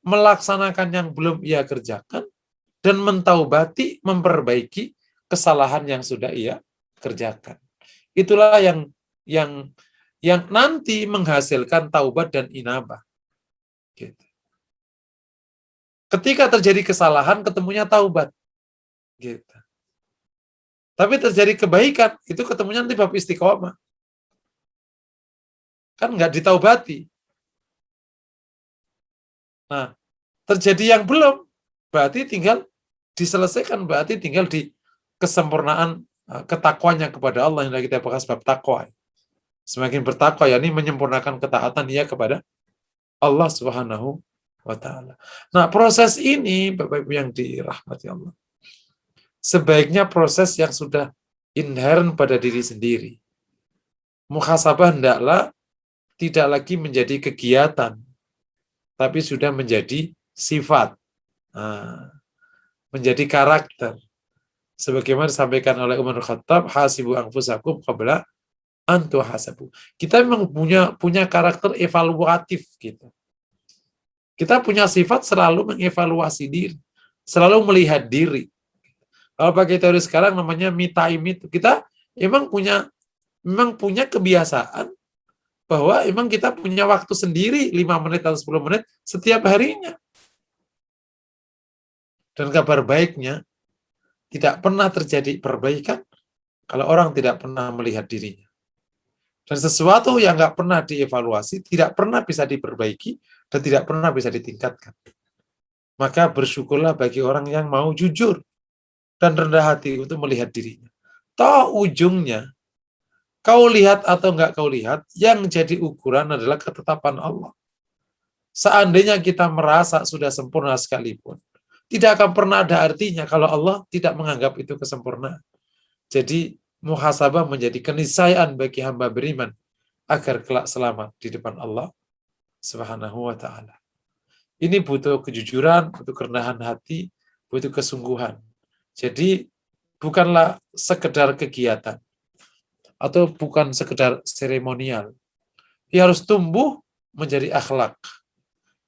S1: melaksanakan yang belum ia kerjakan, dan mentaubati, memperbaiki kesalahan yang sudah ia kerjakan. Itulah yang nanti menghasilkan taubat dan inabah. Gitu. Ketika terjadi kesalahan, ketemunya taubat. Gitu. Tapi terjadi kebaikan, itu ketemunya nanti bab istiqomah. Kan nggak ditaubati. Nah, terjadi yang belum, berarti tinggal diselesaikan, berarti tinggal di kesempurnaan ketakwanya kepada Allah yang kita bahas bab takwa. Semakin bertakwa, yakni menyempurnakan ketaatan dia kepada Allah Subhanahu wa ta'ala. Nah, proses ini, Bapak Ibu yang dirahmati Allah, sebaiknya proses yang sudah inherent pada diri sendiri. Muhasabah hendaklah tidak lagi menjadi kegiatan, tapi sudah menjadi sifat, menjadi karakter. Sebagaimana disampaikan oleh Umar bin Khattab, hasibu anfusakum qabla an tuhasabu. Kita memang punya karakter evaluatif gitu. Kita punya sifat selalu mengevaluasi diri, selalu melihat diri. Kalau pakai teori sekarang namanya me time itu, kita memang punya kebiasaan bahwa memang kita punya waktu sendiri 5 menit atau 10 menit setiap harinya. Dan kabar baiknya, tidak pernah terjadi perbaikan kalau orang tidak pernah melihat dirinya. Dan sesuatu yang nggak pernah dievaluasi, tidak pernah bisa diperbaiki, dan tidak pernah bisa ditingkatkan. Maka bersyukurlah bagi orang yang mau jujur dan rendah hati untuk melihat dirinya. Toh ujungnya, kau lihat atau nggak kau lihat, yang jadi ukuran adalah ketetapan Allah. Seandainya kita merasa sudah sempurna sekalipun, tidak akan pernah ada artinya kalau Allah tidak menganggap itu kesempurnaan. Jadi, muhasabah menjadi keniscayaan bagi hamba beriman agar kelak selamat di depan Allah Subhanahu wa ta'ala. Ini butuh kejujuran, butuh kerendahan hati, butuh kesungguhan. Jadi, bukanlah sekedar kegiatan atau bukan sekedar seremonial. Ia harus tumbuh menjadi akhlak.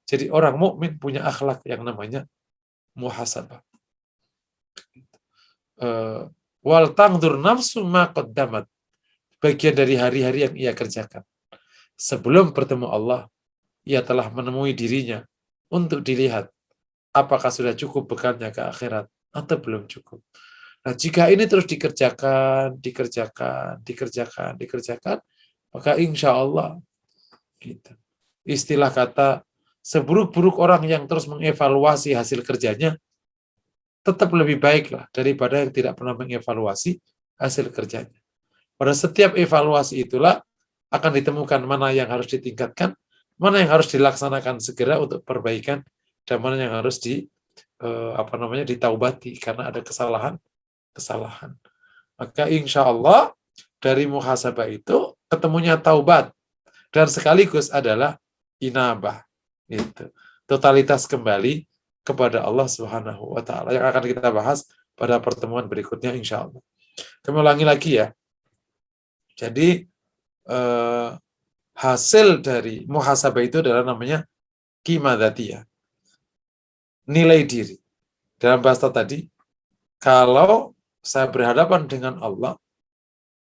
S1: Jadi orang mukmin punya akhlak yang namanya muhasabah. Wal tangdur nafsu ma qaddamat. Bagian dari hari-hari yang ia kerjakan. Sebelum bertemu Allah, ia telah menemui dirinya untuk dilihat apakah sudah cukup bekalnya ke akhirat atau belum cukup. Nah, jika ini terus dikerjakan, maka insya Allah gitu. Istilah kata seburuk-buruk orang yang terus mengevaluasi hasil kerjanya tetap lebih baiklah daripada yang tidak pernah mengevaluasi hasil kerjanya. Pada setiap evaluasi itulah akan ditemukan mana yang harus ditingkatkan, mana yang harus dilaksanakan segera untuk perbaikan, dan mana yang harus ditaubati karena ada kesalahan. Maka insya Allah dari muhasabah itu ketemunya taubat dan sekaligus adalah inabah, gitu. Totalitas kembali kepada Allah Subhanahu wa ta'ala yang akan kita bahas pada pertemuan berikutnya insya Allah. Kami ulangi lagi ya. Jadi hasil dari muhasabah itu adalah namanya qimah dzatiyah, nilai diri. Dalam bahasa tadi, kalau saya berhadapan dengan Allah,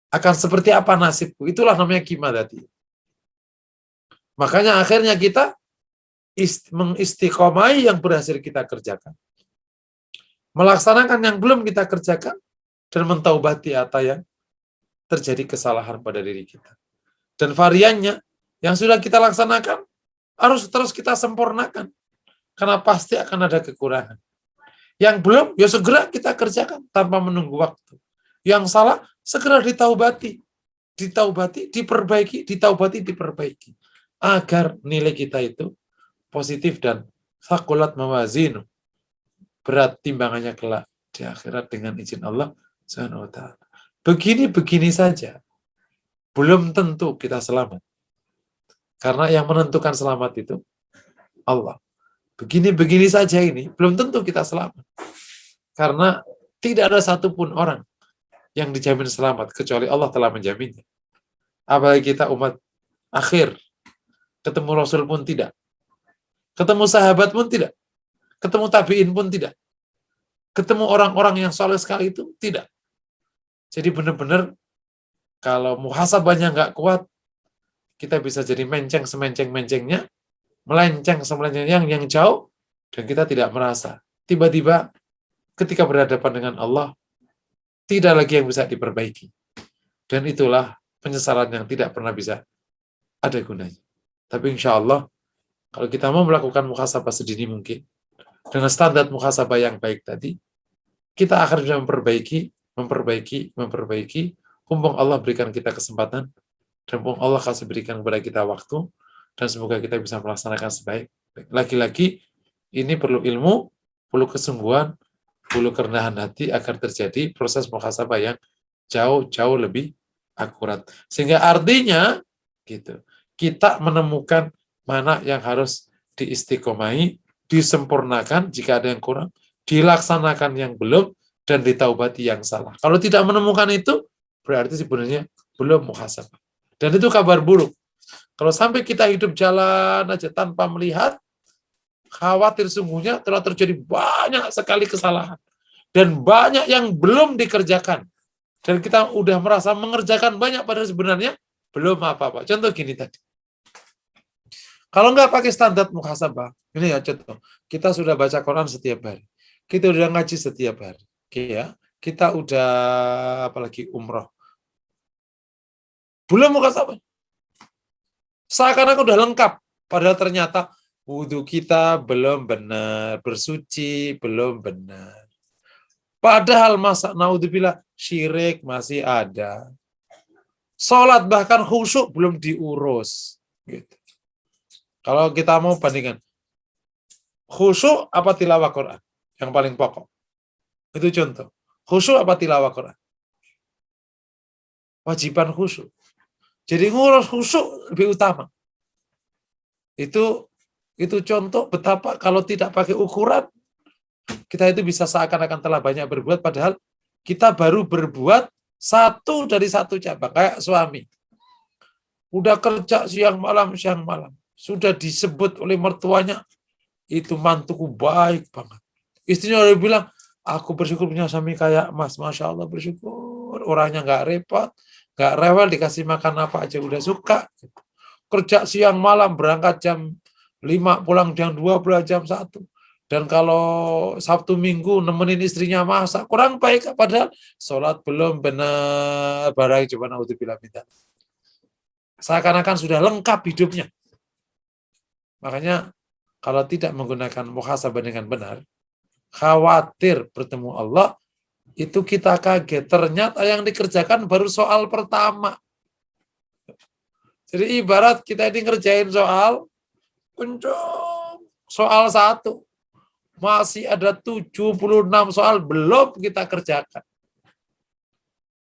S1: akan seperti apa nasibku? Itulah namanya qimah dzatiyah. Makanya akhirnya kita mengistiqomai yang berhasil kita kerjakan, melaksanakan yang belum kita kerjakan, dan mentaubati apa yang terjadi kesalahan pada diri kita. Dan variannya, yang sudah kita laksanakan, harus terus kita sempurnakan. Karena pasti akan ada kekurangan. Yang belum, ya segera kita kerjakan tanpa menunggu waktu. Yang salah, segera ditaubati, diperbaiki, ditaubati, diperbaiki. agar nilai kita itu positif dan fakulat mawazinu, berat timbangannya kelak di akhirat dengan izin Allah Subhanahu wa taala. Begini-begini saja belum tentu kita selamat. Karena yang menentukan selamat itu Allah. Begini-begini saja ini belum tentu kita selamat. Karena tidak ada satupun orang yang dijamin selamat kecuali Allah telah menjaminnya. Apalagi kita umat akhir, ketemu Rasul pun tidak, ketemu sahabat pun tidak, ketemu tabi'in pun tidak, ketemu orang-orang yang soleh sekali itu tidak. Jadi benar-benar kalau muhasabahnya nggak kuat, kita bisa jadi menceng semenceng-mencengnya, melenceng semelencengnya yang jauh, dan kita tidak merasa. Tiba-tiba ketika berhadapan dengan Allah, tidak lagi yang bisa diperbaiki. Dan itulah penyesalan yang tidak pernah bisa ada gunanya. Tapi insya Allah, kalau kita mau melakukan muhasabah sedini mungkin, dengan standar muhasabah yang baik tadi, kita akan bisa memperbaiki, mumpung Allah berikan kita kesempatan, dan mumpung Allah kasih berikan kepada kita waktu, dan semoga kita bisa melaksanakan sebaik. Lagi-lagi, ini perlu ilmu, perlu kesungguhan, perlu kerendahan hati agar terjadi proses muhasabah yang jauh-jauh lebih akurat. Sehingga artinya gitu, kita menemukan mana yang harus diistiqomahi, disempurnakan jika ada yang kurang, dilaksanakan yang belum, dan ditaubati yang salah. Kalau tidak menemukan itu, berarti sebenarnya belum muhasabah. Dan itu kabar buruk. Kalau sampai kita hidup jalan aja tanpa melihat, khawatir sungguhnya telah terjadi banyak sekali kesalahan. Dan banyak yang belum dikerjakan. Dan kita udah merasa mengerjakan banyak, padahal sebenarnya belum apa-apa. Contoh gini tadi. Kalau nggak pakai standar muhasabah, ini ya contoh. Kita sudah baca Quran setiap hari. Kita udah ngaji setiap hari. Oke ya. Kita udah apalagi umroh. Belum muhasabah. Seakan-akan udah lengkap. Padahal ternyata wudhu kita belum benar, bersuci belum benar. Padahal masa naudzubillah syirik masih ada. Sholat bahkan khusyuk belum diurus. Gitu. Kalau kita mau bandingkan, khusyuk apa tilawah Quran? Yang paling pokok. Itu contoh. Khusyuk apa tilawah Quran? Wajiban khusyuk. Jadi ngurus khusyuk lebih utama. Itu contoh betapa kalau tidak pakai ukuran, kita itu bisa seakan-akan telah banyak berbuat, padahal kita baru berbuat satu dari satu cabang. Kayak suami. Udah kerja siang malam. Sudah disebut oleh mertuanya, itu mantuku baik banget. Istrinya udah bilang, aku bersyukur punya suami kayak Mas. Masya Allah bersyukur. Orangnya nggak repot, nggak rewel, dikasih makan apa aja udah suka. Kerja siang malam, berangkat jam 5, pulang jam 2, pulang jam 1. Dan kalau Sabtu Minggu nemenin istrinya masak, kurang baik. Padahal sholat belum benar, barang coba naudzubillah minta. Seakan-akan sudah lengkap hidupnya. Makanya kalau tidak menggunakan muhasabah dengan benar, khawatir bertemu Allah, itu kita kaget. Ternyata yang dikerjakan baru soal pertama. Jadi ibarat kita ini ngerjain soal, soal 1. Masih ada 76 soal belum kita kerjakan.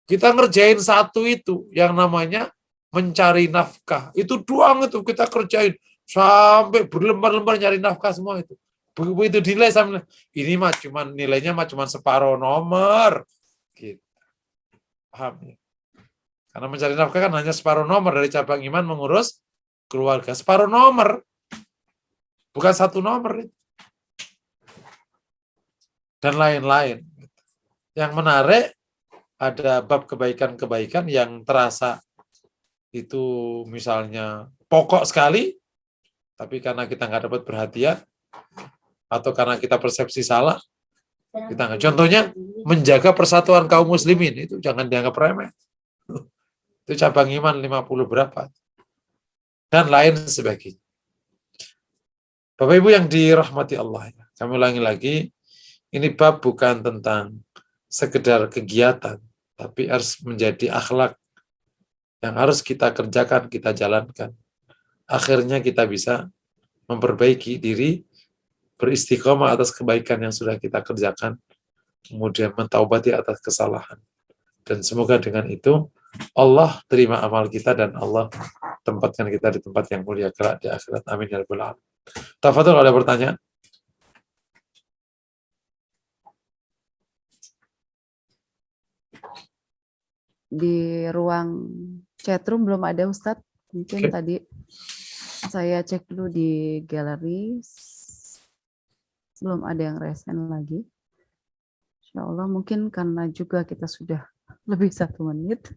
S1: Kita ngerjain 1 itu, yang namanya mencari nafkah. Itu doang itu kita kerjain. Sampai berlembar-lembar nyari nafkah semua itu. Begitu dinilai sama ini mah cuman nilainya mah cuman separuh nomor. Gitu. Paham ya? Karena mencari nafkah kan hanya separuh nomor dari cabang iman mengurus keluarga. Separuh nomor. Bukan 1 nomor itu. Dan lain-lain. Yang menarik ada bab kebaikan-kebaikan yang terasa itu misalnya pokok sekali, tapi karena kita nggak dapat perhatian, atau karena kita persepsi salah, kita nggak. Contohnya, menjaga persatuan kaum muslimin, itu jangan dianggap remeh. Itu cabang iman 50 berapa. Dan lain sebagainya. Bapak Ibu yang dirahmati Allah, kami ulangi lagi, ini bab bukan tentang sekedar kegiatan, tapi harus menjadi akhlak yang harus kita kerjakan, kita jalankan. akhirnya kita bisa memperbaiki diri, beristiqomah atas kebaikan yang sudah kita kerjakan, kemudian mentaubati atas kesalahan. Dan semoga dengan itu Allah terima amal kita dan Allah tempatkan kita di tempat yang mulia kelak di akhirat. Amin ya rabbal alamin. Tafadhol, ada pertanyaan?
S2: Di ruang chatroom belum ada Ustadz. Mungkin
S1: Oke.
S2: tadi saya cek dulu di galeri. Belum ada yang resen lagi. Insya Allah mungkin karena juga kita sudah lebih 1 menit.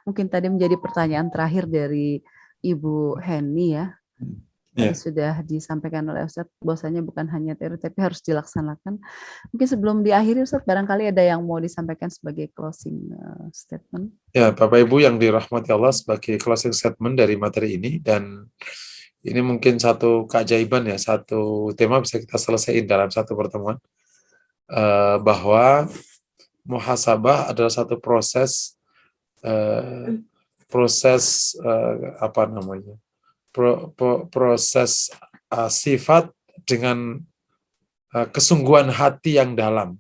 S2: Mungkin tadi menjadi pertanyaan terakhir dari Ibu Heni ya. Tadi sudah disampaikan oleh Ustadz bahwasanya bukan hanya teori tapi harus dilaksanakan. Mungkin sebelum diakhiri Ustadz barangkali ada yang mau disampaikan sebagai closing statement.
S1: Ya, Bapak Ibu yang dirahmati Allah, sebagai closing statement dari materi ini, dan ini mungkin satu keajaiban ya, satu tema bisa kita selesaikan dalam satu pertemuan, bahwa muhasabah adalah satu proses apa namanya, proses sifat dengan kesungguhan hati yang dalam.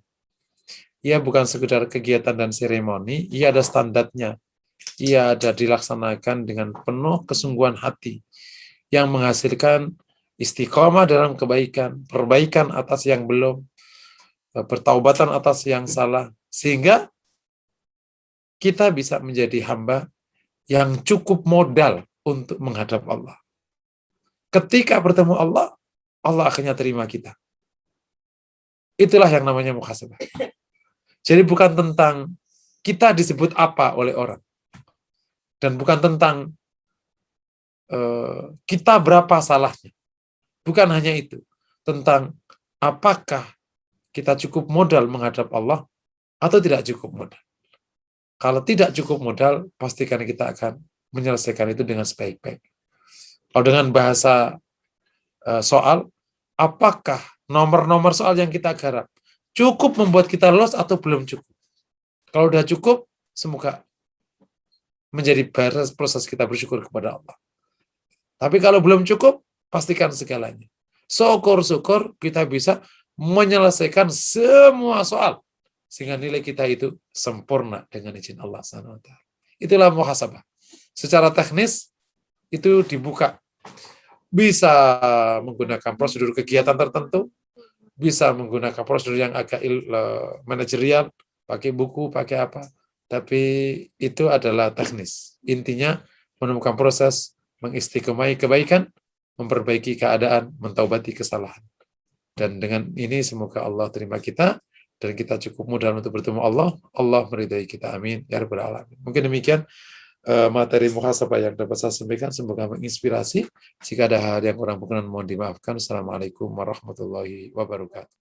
S1: Ia bukan sekedar kegiatan dan seremoni, ia ada standarnya. Ia ada dilaksanakan dengan penuh kesungguhan hati yang menghasilkan istiqomah dalam kebaikan, perbaikan atas yang belum, pertaubatan atas yang salah, sehingga kita bisa menjadi hamba yang cukup modal untuk menghadap Allah. Ketika bertemu Allah, Allah akhirnya terima kita. Itulah yang namanya muhasabah. Jadi bukan tentang kita disebut apa oleh orang, dan bukan tentang kita berapa salahnya. Bukan hanya itu. Tentang apakah kita cukup modal menghadap Allah atau tidak cukup modal. Kalau tidak cukup modal, pastikan kita akan menyelesaikan itu dengan sebaik-baik. Kalau dengan bahasa soal, apakah nomor-nomor soal yang kita garap cukup membuat kita lolos atau belum cukup? Kalau sudah cukup, semoga menjadi proses kita bersyukur kepada Allah. Tapi kalau belum cukup, pastikan segalanya. Syukur-syukur kita bisa menyelesaikan semua soal, sehingga nilai kita itu sempurna dengan izin Allah SWT. Itulah muhasabah. Secara teknis, itu dibuka. Bisa menggunakan prosedur kegiatan tertentu, bisa menggunakan prosedur yang agak manajerial, pakai buku, pakai apa. Tapi itu adalah teknis. Intinya menemukan proses mengistiqomai kebaikan, memperbaiki keadaan, mentaubati kesalahan. Dan dengan ini semoga Allah terima kita, dan kita cukup mudah untuk bertemu Allah. Allah meridai kita. Amin. Ya Rabbal Alamin. Mungkin demikian materi muhasabah yang dapat saya sampaikan. Semoga menginspirasi. Jika ada hal yang kurang berkenan, mohon dimaafkan. Assalamualaikum warahmatullahi wabarakatuh.